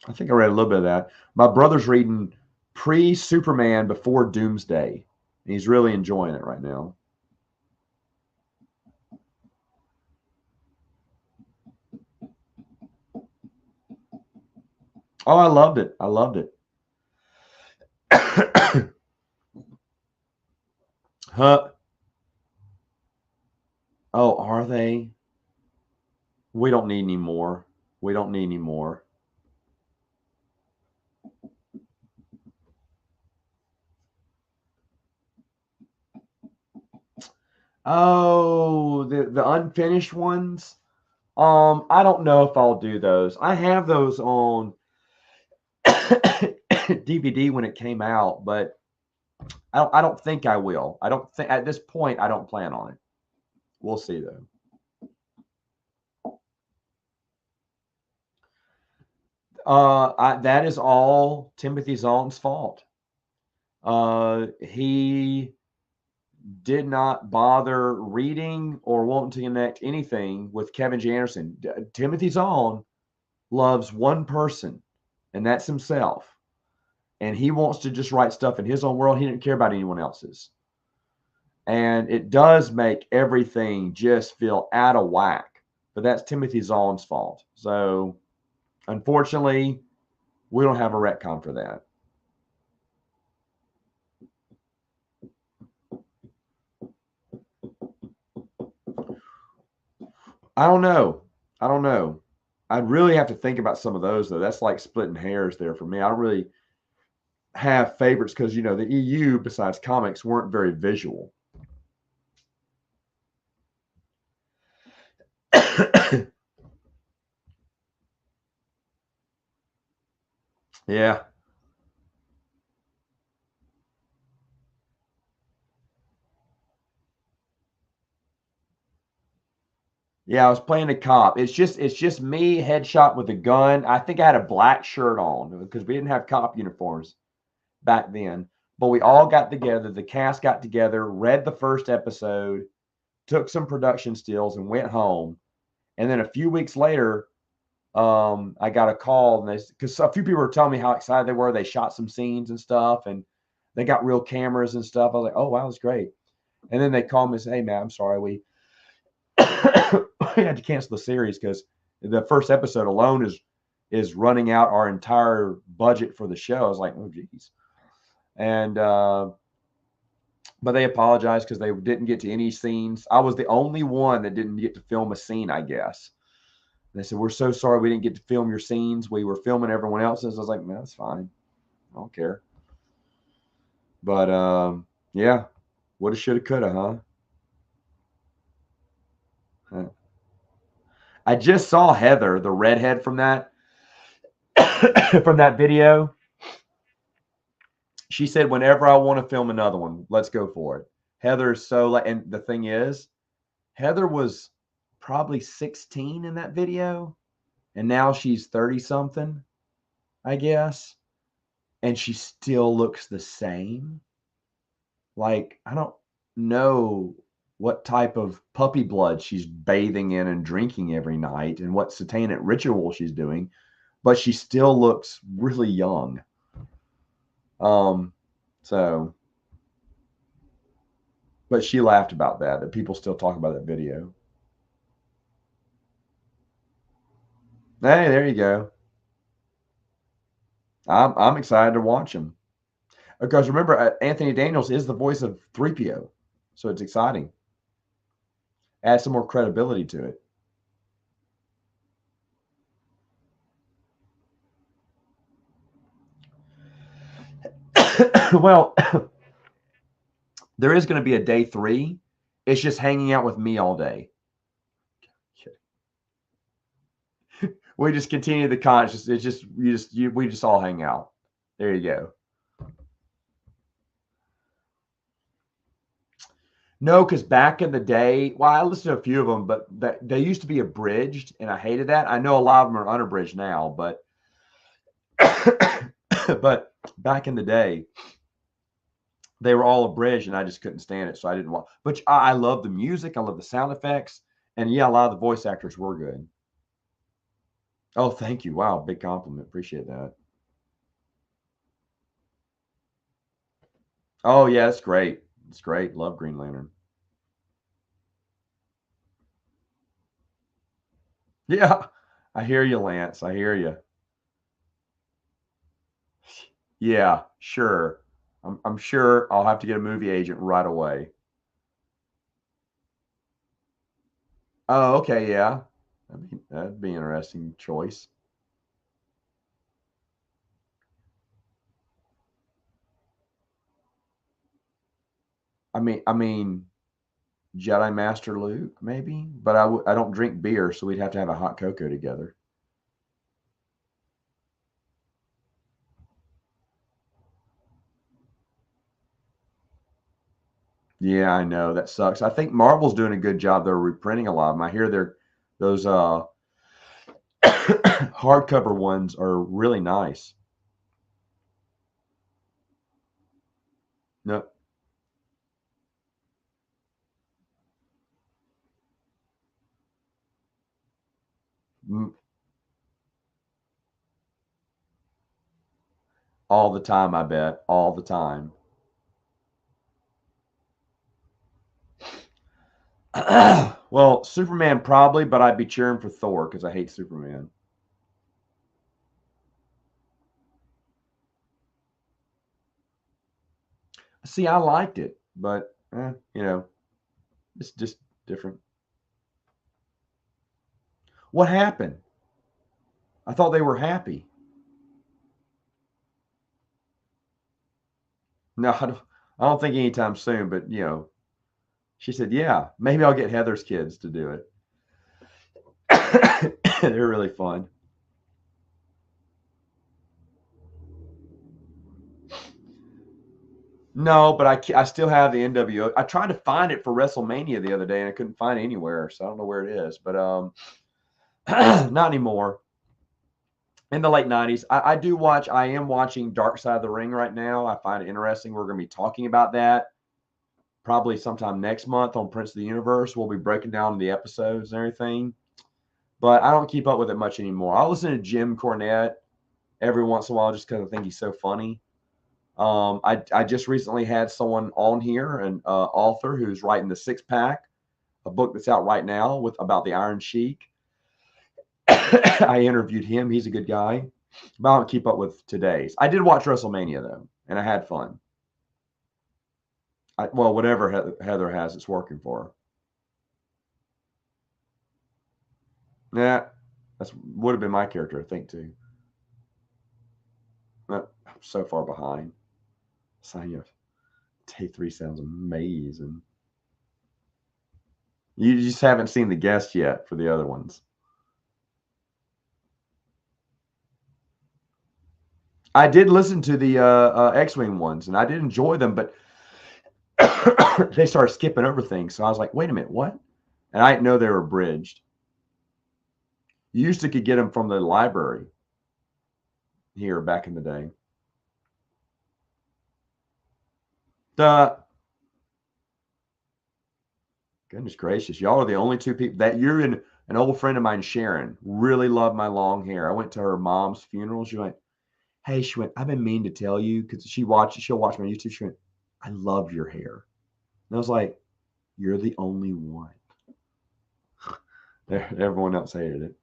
I think I read a little bit of that. My brother's reading pre-Superman before Doomsday, and he's really enjoying it right now. Oh, I loved it. I loved it. Huh? Oh, are they? We don't need any more. We don't need any more. Oh, the unfinished ones. I don't know if I'll do those. I have those on DVD when it came out, but I don't think I will. I don't think at this point I don't plan on it. We'll see though. That is all Timothy Zahnt's fault. He did not bother reading or wanting to connect anything with Kevin J. Anderson. Timothy Zahn loves one person, and that's himself. And he wants to just write stuff in his own world. He didn't care about anyone else's. And it does make everything just feel out of whack. But that's Timothy Zahn's fault. So unfortunately, we don't have a retcon for that. I don't know. I don't know. I'd really have to think about some of those though. That's like splitting hairs there for me. I don't really have favorites because the EU, besides comics, weren't very visual. Yeah, yeah. I was playing a cop. It's just me, headshot with a gun. I think I had a black shirt on because we didn't have cop uniforms back then. But we all got together. The cast got together, read the first episode, took some production stills, and went home. And then a few weeks later, I got a call, and because a few people were telling me how excited they were. They shot some scenes and stuff, and they got real cameras and stuff. I was like, oh wow, that's great. And then they called me and said, hey man, I'm sorry, we we had to cancel the series because the first episode alone is running out our entire budget for the show. I was like, oh geez. And but they apologized because they didn't get to any scenes. I was the only one that didn't get to film a scene, I guess. And they said, we're so sorry we didn't get to film your scenes. We were filming everyone else's. I was like, man, that's fine. I don't care. But yeah, woulda, shoulda, coulda, huh? I just saw Heather, the redhead from that from that video. She said, whenever I want to film another one, let's go for it. Heather's so like, and the thing is, Heather was probably 16 in that video, and now she's 30 something, I guess, and she still looks the same. Like, I don't know what type of puppy blood she's bathing in and drinking every night and what satanic ritual she's doing, but she still looks really young. Um, so, but she laughed about that people still talk about that video. Hey, there you go. I'm excited to watch them. Because remember, Anthony Daniels is the voice of 3PO, so it's exciting. Add some more credibility to it. Well, there is going to be a day 3. It's just hanging out with me all day. We just continue the conscious. It's just we just all hang out. There you go. No, because back in the day, well, I listened to a few of them, but they used to be abridged, and I hated that. I know a lot of them are unabridged now, but but back in the day, they were all abridged, and I just couldn't stand it, so I didn't want. But I love the music, I love the sound effects, and yeah, a lot of the voice actors were good. Oh, thank you. Wow, big compliment. Appreciate that. Oh yeah, it's great. It's great. Love Green Lantern. Yeah, I hear you, Lance. I hear you. Yeah, sure. I'm sure I'll have to get a movie agent right away. Oh, okay, yeah. That'd be an interesting choice. I mean, Jedi Master Luke, maybe, but I don't drink beer, so we'd have to have a hot cocoa together. Yeah, I know that sucks. I think Marvel's doing a good job. They're reprinting a lot of them. I hear those hardcover ones are really nice. No, mm, all the time. I bet all the time. Well, Superman probably, but I'd be cheering for Thor because I hate Superman. See, I liked it, but it's just different. What happened? I thought they were happy. No, I don't think anytime soon. But she said, "Yeah, maybe I'll get Heather's kids to do it." They're really fun. No, but I still have the NWO. I tried to find it for WrestleMania the other day and I couldn't find it anywhere, so I don't know where it is. But not anymore. In the late 90s, I do watch. I am watching Dark Side of the Ring right now. I find it interesting. We're going to be talking about that probably sometime next month on Prince of the Universe. We'll be breaking down the episodes and everything. But I don't keep up with it much anymore. I'll listen to Jim Cornette every once in a while just because I think he's so funny. I just recently had someone on here, an author who's writing the Six Pack, a book that's out right now with about the Iron Sheik. I interviewed him. He's a good guy. But I don't keep up with today's. I did watch WrestleMania though, and I had fun. Well, whatever Heather has, it's working for her. Yeah, that's would have been my character, I think, too. I'm so far behind. Sign you. Take 3 sounds amazing. You just haven't seen the guest yet for the other ones. I did listen to the X-wing ones, and I did enjoy them, but they started skipping over things. So I was like, "Wait a minute, what?" And I didn't know they were abridged. You used to could get them from the library here back in the day. The Goodness gracious, y'all are the only two people that you're in. An old friend of mine, Sharon, really loved my long hair. I went to her mom's funeral. She went, "Hey," she went, "I've been meaning to tell you because she'll watch my YouTube." She went, "I love your hair." And I was like, "You're the only one." Everyone else hated it.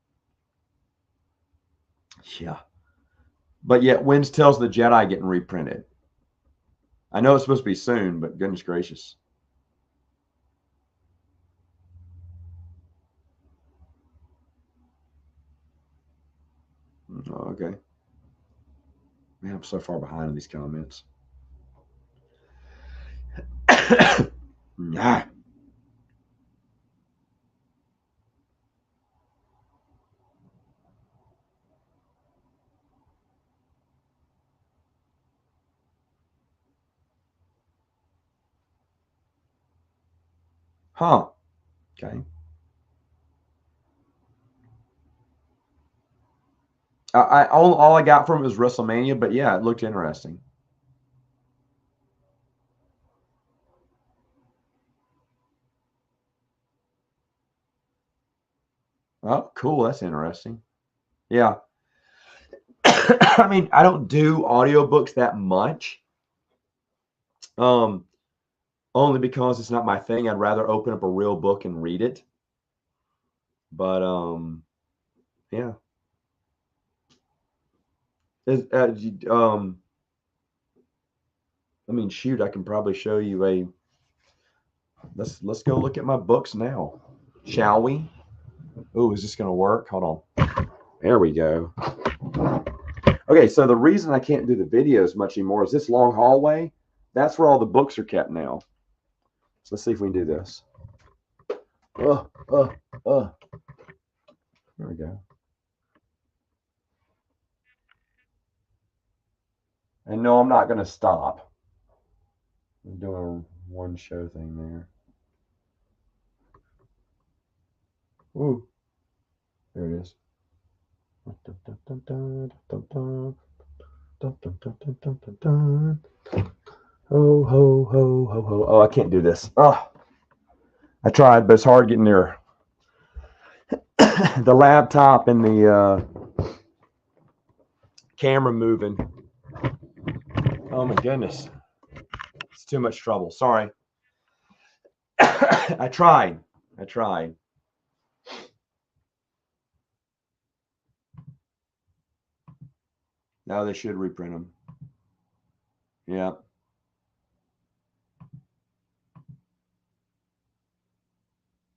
Yeah. But yet, when's Tales of the Jedi getting reprinted? I know it's supposed to be soon, but goodness gracious. Oh, okay. Man, I'm so far behind in these comments. Ah. Huh. Okay. All I got from it was WrestleMania, but yeah, it looked interesting. Oh, cool. That's interesting. Yeah. I mean, I don't do audiobooks that much. Um, only because it's not my thing. I'd rather open up a real book and read it. But yeah. Is, I mean, shoot, I can probably show you a. Let's go look at my books now, shall we? Oh, is this going to work? Hold on. There we go. Okay, so the reason I can't do the videos much anymore is this long hallway. That's where all the books are kept now. So let's see if we can do this. Uh, uh, uh. There we go. And no, I'm not going to stop. I'm doing a one show thing there. Ooh, there it is. Ho, ho, ho, ho, ho. Oh, I can't do this. Oh, I tried, but it's hard getting there. The laptop and the camera moving. Oh my goodness. It's too much trouble. Sorry. I tried. I tried. Now they should reprint them. Yeah.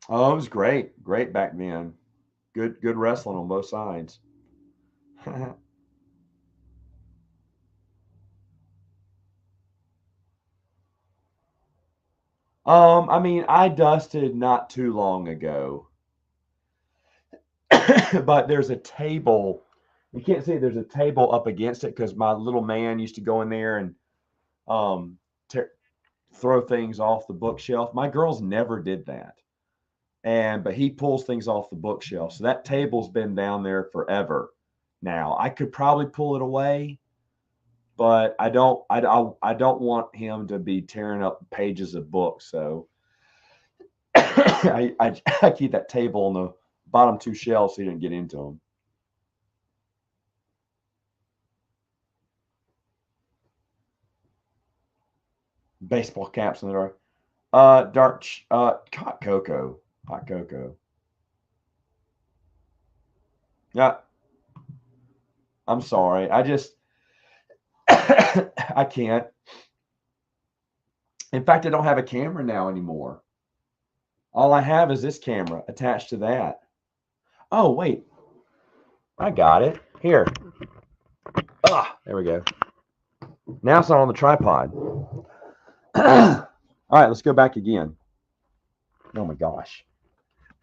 Oh, it was great. Great back then. Good wrestling on both sides. I mean, I dusted not too long ago. But there's a table. You can't see it. There's a table up against it because my little man used to go in there and um, throw things off the bookshelf. My girls never did that, but he pulls things off the bookshelf. So that table's been down there forever. Now I could probably pull it away, but I don't. I don't want him to be tearing up pages of books. So I keep that table on the bottom two shelves so he didn't get into them. Baseball caps in the dark. Hot cocoa. Hot cocoa. Yeah, I'm sorry. I just I can't. In fact, I don't have a camera now anymore. All I have is this camera attached to that. Oh, wait. I got it. Here. Ah, there we go. Now it's not on the tripod. All right, let's go back again. Oh my gosh.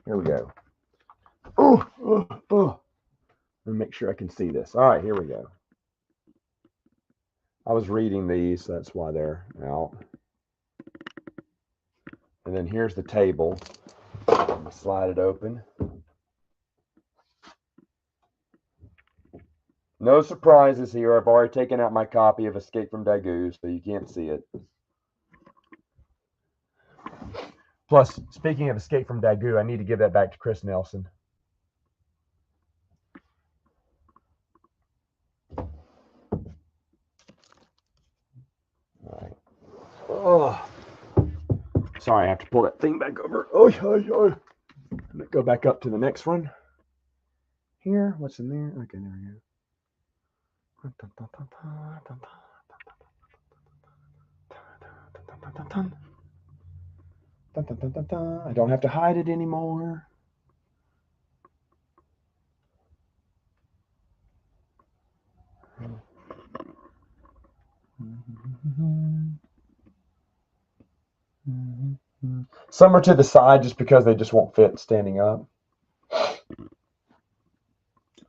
Here we go. Oh, oh, oh. Let me make sure I can see this. All right, here we go. I was reading these, so that's why they're out. And then here's the table. I'm going to slide it open. No surprises here. I've already taken out my copy of Escape from Dagu, so you can't see it. Plus, speaking of Escape from Dagu, I need to give that back to Chris Nelson. All right. Oh, sorry, I have to pull that thing back over. Oh, oh. Let me go back up to the next one. Here, what's in there? Okay, there we go. dun. Dun, dun, dun, dun, dun. I don't have to hide it anymore. Some are to the side just because they just won't fit standing up.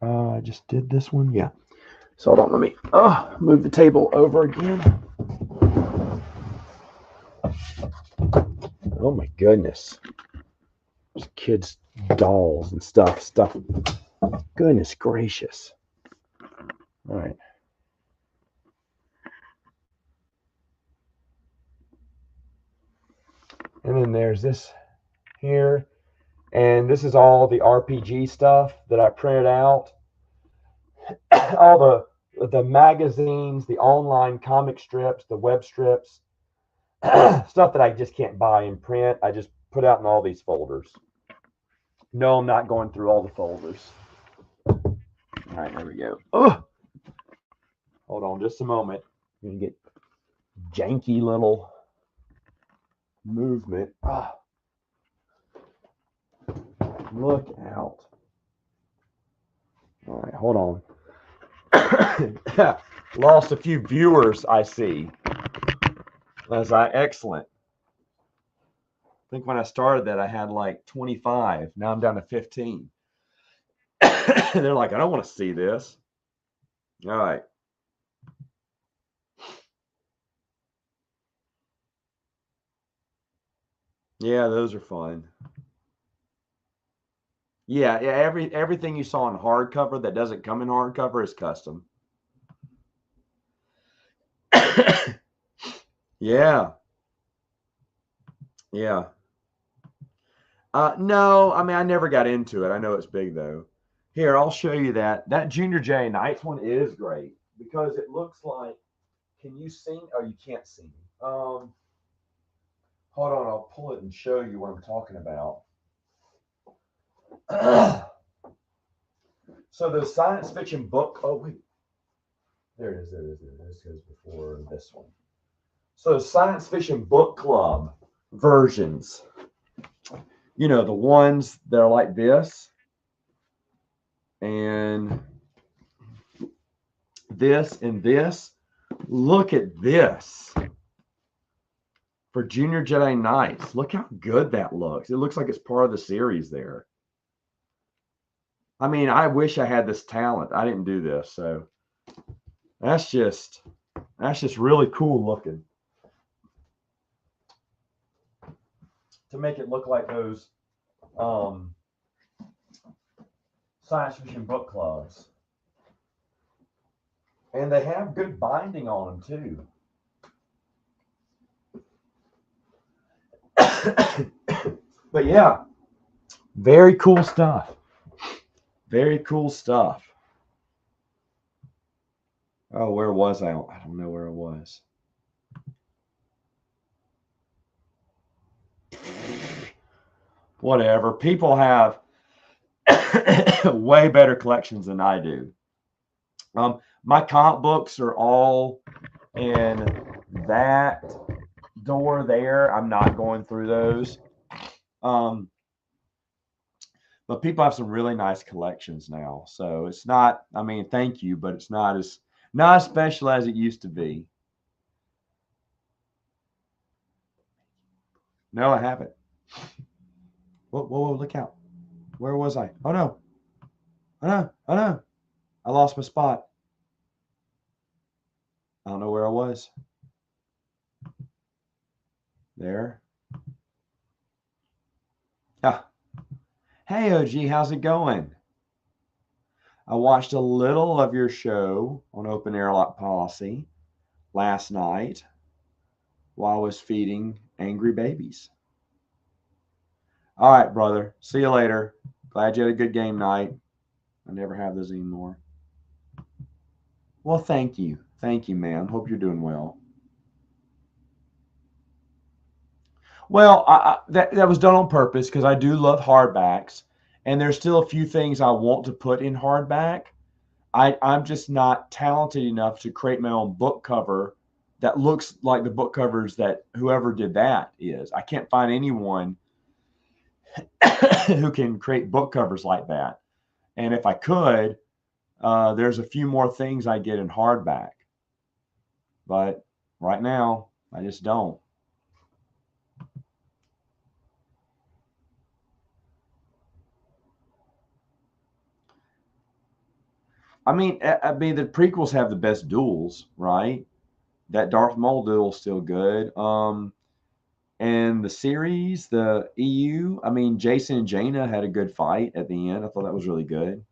I just did this one. Yeah. So hold on, let me move the table over again. Oh my goodness. There's kids' dolls and stuff. Goodness gracious. All right. And then there's this here. And this is all the RPG stuff that I printed out. All the magazines, the online comic strips, the web strips, stuff that I just can't buy in print. I just put out in all these folders. No, I'm not going through all the folders. All right, there we go. Oh, hold on just a moment. I'm going to get janky little movement. Oh. Look out. All right, hold on. Lost a few viewers, I see. Excellent. I think when I started that, I had like 25. Now I'm down to 15. They're like, I don't want to see this. All right. Yeah, those are fun. Yeah, everything you saw in hardcover that doesn't come in hardcover is custom. Yeah. Yeah. No, I mean I never got into it. I know it's big though. Here, I'll show you that. That Junior J Knights one is great because it looks like. Can you see? Oh, you can't see me. Hold on, I'll pull it and show you what I'm talking about. So the science fiction book. Oh wait, there it is. This goes before this one. So science fiction book club versions. You know, the ones that are like this and this and this. Look at this for Junior Jedi Knights. Look how good that looks. It looks like it's part of the series there. I mean, I wish I had this talent. I didn't do this, so that's just really cool looking. To make it look like those science fiction book clubs. And they have good binding on them too. But yeah, very cool stuff. Very cool stuff. Oh, where was I? I don't know where it was. Whatever. People have way better collections than I do. My comic books are all in that door there. I'm not going through those. But people have some really nice collections now. So it's not, I mean, thank you, but it's not as special as it used to be. No, I haven't. Whoa, look out. Where was I? Oh no. Oh no. I lost my spot. I don't know where I was. There. Ah. Hey, OG, how's it going? I watched a little of your show on Open Air Lot Policy last night while I was feeding angry babies. All right, brother. See you later. Glad you had a good game night. I never have those anymore. Well, thank you. Thank you, ma'am. Hope you're doing well. Well, that was done on purpose because I do love hardbacks, and there's still a few things I want to put in hardback. I'm just not talented enough to create my own book cover that looks like the book covers that whoever did that is. I can't find anyone who can create book covers like that. And if I could, there's a few more things I get in hardback, but right now I just don't. I mean, the prequels have the best duels, right? That Darth Maul duel is still good. And the series, the EU, I mean, Jason and Jaina had a good fight at the end. I thought that was really good.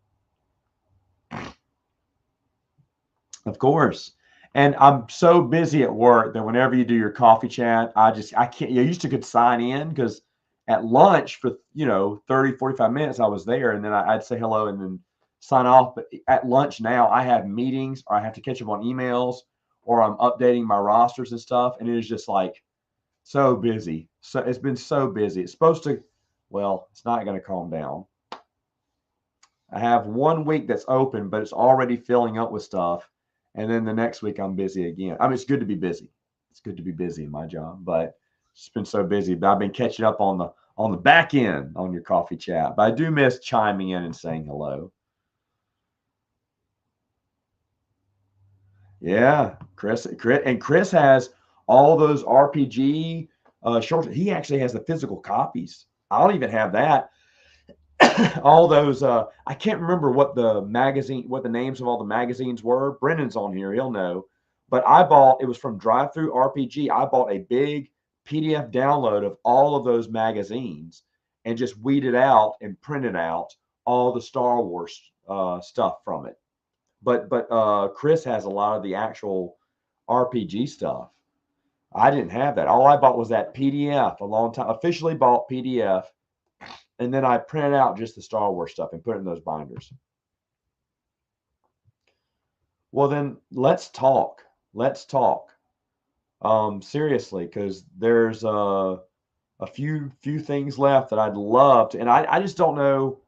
Of course. And I'm so busy at work that whenever you do your coffee chat, I can't. I used to could sign in because at lunch for 30, 45 minutes I was there, and then I'd say hello and then sign off. But at lunch now I have meetings or I have to catch up on emails or I'm updating my rosters and stuff, and it is just like so busy. So it's been so busy. It's supposed to, well, it's not going to calm down. I have 1 week that's open, but it's already filling up with stuff. And then the next week I'm busy again. I mean, it's good to be busy. It's good to be busy in my job, but it's been so busy. But I've been catching up on the back end on your coffee chat. But I do miss chiming in and saying hello. Yeah, Chris has all those RPG shorts. He actually has the physical copies. I don't even have that. All those I can't remember what the names of all the magazines were. Brendan's on here, he'll know. But I bought, it was from Drive Through RPG. I bought a big PDF download of all of those magazines and just weeded out and printed out all the Star Wars stuff from it. But Chris has a lot of the actual RPG stuff. I didn't have that. All I bought was that PDF a long time. Officially bought PDF, and then I printed out just the Star Wars stuff and put it in those binders. Well, then let's talk. Let's talk. Seriously, because there's a few things left that I'd love to, and I just don't know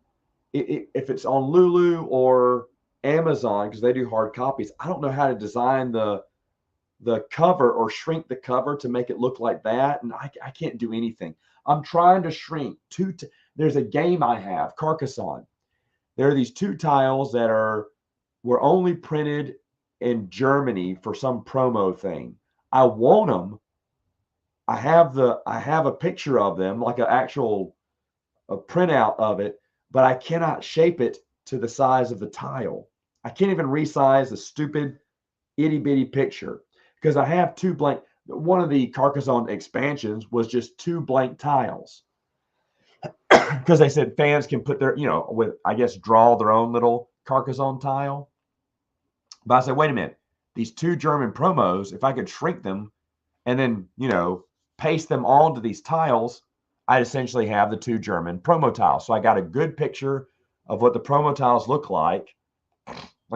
if it's on Lulu or Amazon because they do hard copies. I don't know how to design the cover or shrink the cover to make it look like that, and I can't do anything. I'm trying to shrink there's a game I have, Carcassonne. There are these 2 tiles that were only printed in Germany for some promo thing. I want them. I have a picture of them, like an actual a printout of it, but I cannot shape it to the size of the tile. I can't even resize the stupid itty bitty picture because I have 2 blank. One of the Carcassonne expansions was just 2 blank tiles because they said fans can put their, with I guess draw their own little Carcassonne tile. But I said, wait a minute, these 2 German promos, if I could shrink them and then paste them onto these tiles, I'd essentially have the 2 German promo tiles. So I got a good picture of what the promo tiles look like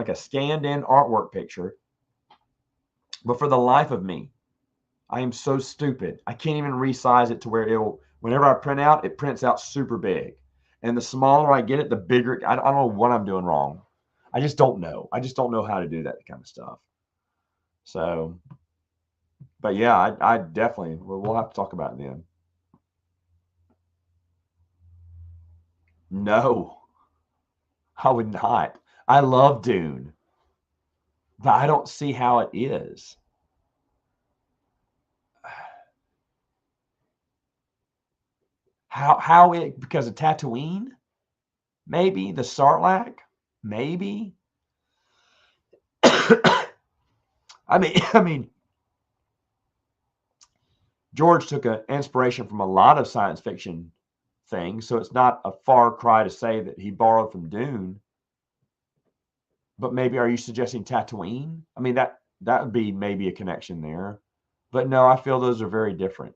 a scanned in artwork picture. But for the life of me, I am so stupid. I can't even resize it to where whenever I print out, it prints out super big. And the smaller I get it, the bigger. I don't know what I'm doing wrong. I just don't know. I just don't know how to do that kind of stuff. So, but yeah, I definitely, we'll have to talk about it then. No, I would not. I love Dune, but I don't see how it is. How it, because of Tatooine? Maybe the Sarlacc? Maybe. I mean, George took an inspiration from a lot of science fiction things, so it's not a far cry to say that he borrowed from Dune. But maybe are you suggesting Tatooine? I mean that would be maybe a connection there. But no, I feel those are very different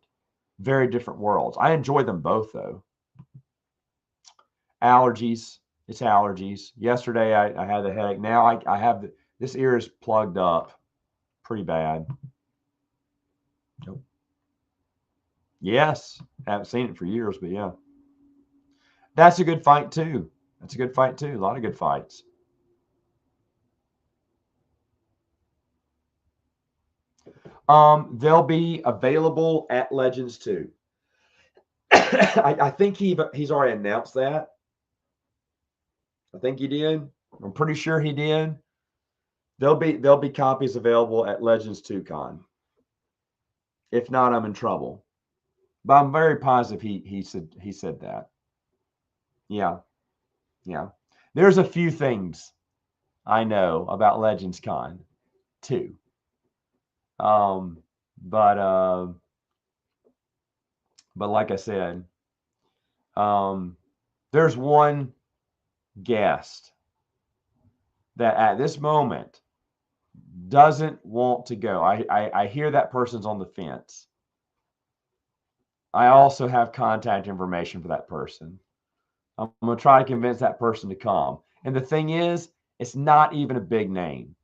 worlds. I enjoy them both though. Allergies. It's allergies. Yesterday I had a headache. Now I have this ear is plugged up pretty bad. Nope. Yes, haven't seen it for years, but yeah, that's a good fight too. That's a good fight too. A lot of good fights. They'll be available at Legends 2. I think he's already announced that. I think he did. I'm pretty sure he did. There'll be copies available at Legends 2 Con. If not, I'm in trouble. But I'm very positive he said that. Yeah. Yeah. There's a few things I know about Legends Con too. But like I said, there's one guest that at this moment doesn't want to go. I hear that person's on the fence. I also have contact information for that person. I'm going to try to convince that person to come. And the thing is, it's not even a big name.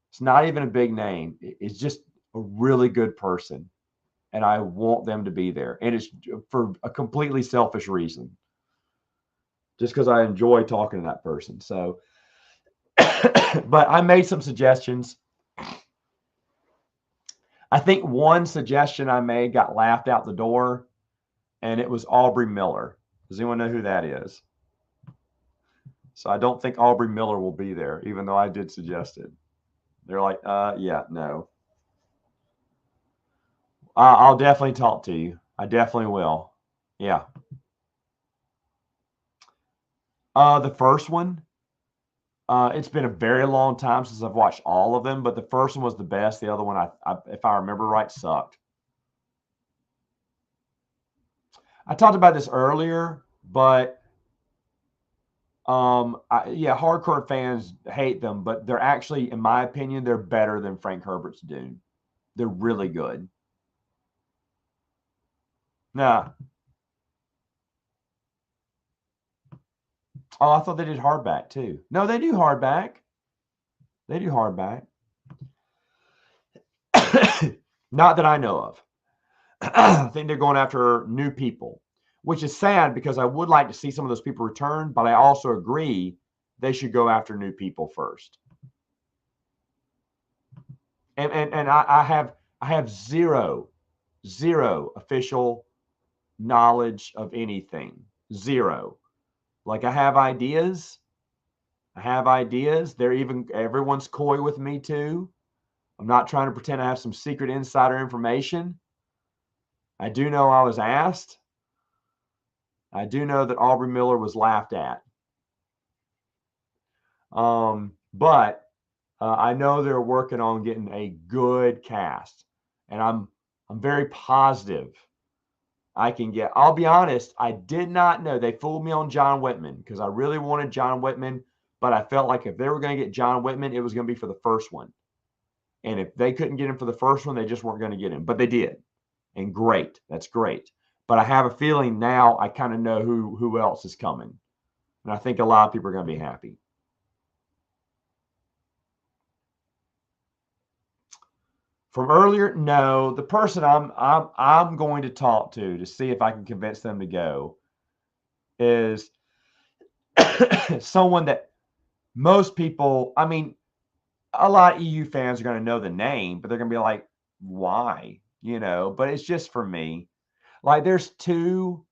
It's not even a big name. It's just a really good person. And I want them to be there. And it's for a completely selfish reason. Just because I enjoy talking to that person. So, but I made some suggestions. I think one suggestion I made got laughed out the door, and it was Aubrey Miller. Does anyone know who that is? So I don't think Aubrey Miller will be there, even though I did suggest it. They're like, yeah, no. I'll definitely talk to you. I definitely will. Yeah. The first one, it's been a very long time since I've watched all of them, but the first one was the best. The other one, if I remember right, sucked. I talked about this earlier, but yeah, hardcore fans hate them, but they're actually, in my opinion, they're better than Frank Herbert's Dune. They're really good. Nah. Oh, I thought they did hardback too. No, they do hardback. They do hardback. Not that I know of. I think they're going after new people, which is sad because I would like to see some of those people return, but I also agree they should go after new people first. And I have zero official knowledge of anything. Zero. Like I have ideas. They're everyone's coy with me too. I'm not trying to pretend I have some secret insider information. I do know I was asked. I do know that Aubrey Miller was laughed at. But I know they're working on getting a good cast, and I'm very positive I can get. I'll be honest, I did not know. They fooled me on John Whitman because I really wanted John Whitman, but I felt like if they were going to get John Whitman, it was going to be for the first one. And if they couldn't get him for the first one, they just weren't going to get him. But they did. And great. That's great. But I have a feeling now I kind of know who else is coming. And I think a lot of people are going to be happy. From earlier, no. The person I'm going to talk to see if I can convince them to go is someone that most people, I mean, a lot of EU fans are going to know the name, but they're going to be like, why? You know, but it's just for me. Like there's two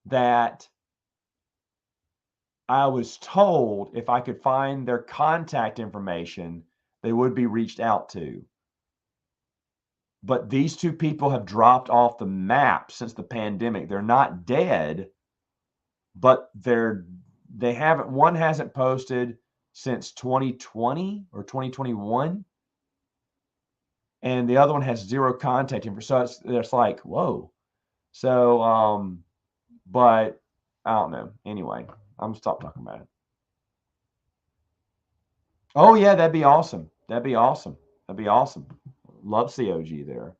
that I was told if I could find their contact information, they would be reached out to. But these two people have dropped off the map since the pandemic. They're not dead, but they haven't, one hasn't posted since 2020 or 2021. And the other one has zero contact information. So it's like, whoa. So, but I don't know. Anyway, I'm gonna stop talking about it. Oh yeah, that'd be awesome. That'd be awesome. That'd be awesome. Love COG there.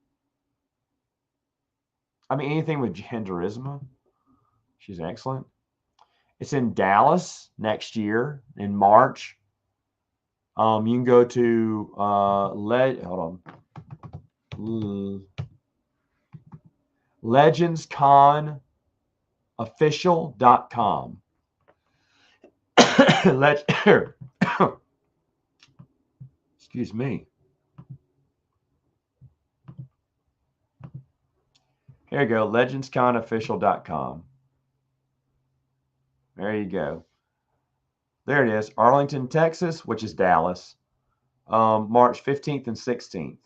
I mean, anything with Genderisma, she's excellent. It's in Dallas next year in March. You can go to legendsconofficial.com. Excuse me. Here you go, legendsconofficial.com. There you go. There it is, Arlington, Texas, which is Dallas, March 15th and 16th.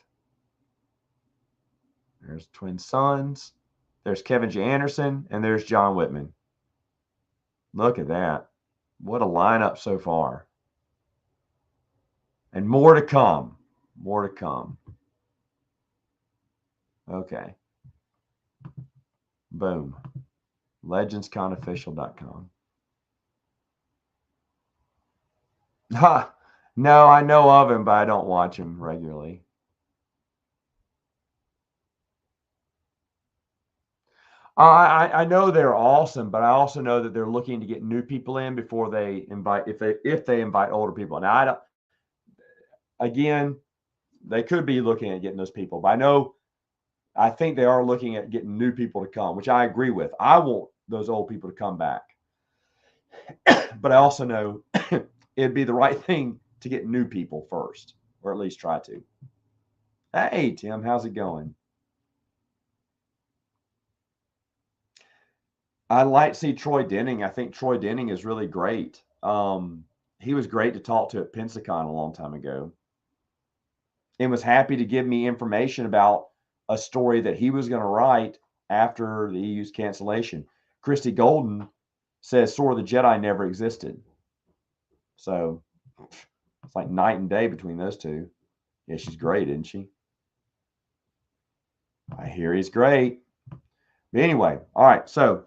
There's Twin Sons. There's Kevin J. Anderson, and there's John Whitman. Look at that. What a lineup so far. And more to come. More to come. Okay. Boom. legendsconofficial.com. Ha! No, I know of him, but I don't watch him regularly. I know they're awesome, but I also know that they're looking to get new people in before they invite, if they invite older people. Now I don't. Again, they could be looking at getting those people, but I think they are looking at getting new people to come, which I agree with. I want those old people to come back, but I also know it'd be the right thing to get new people first, or at least try to. Hey, Tim, how's it going? I'd like to see Troy Denning. I think Troy Denning is really great. He was great to talk to at Pensacon a long time ago, and was happy to give me information about a story that he was going to write after the EU's cancellation. Christy Golden says Sword of the Jedi never existed. So it's like night and day between those two. Yeah, she's great, isn't she? I hear he's great. But anyway, all right. So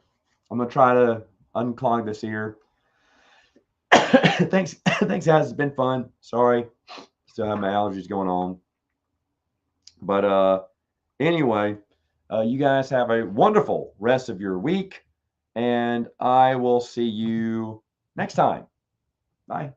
I'm going to try to unclog this ear. Thanks, guys. It's been fun. Sorry, still have my allergies going on. But anyway, you guys have a wonderful rest of your week, and I will see you next time. Bye.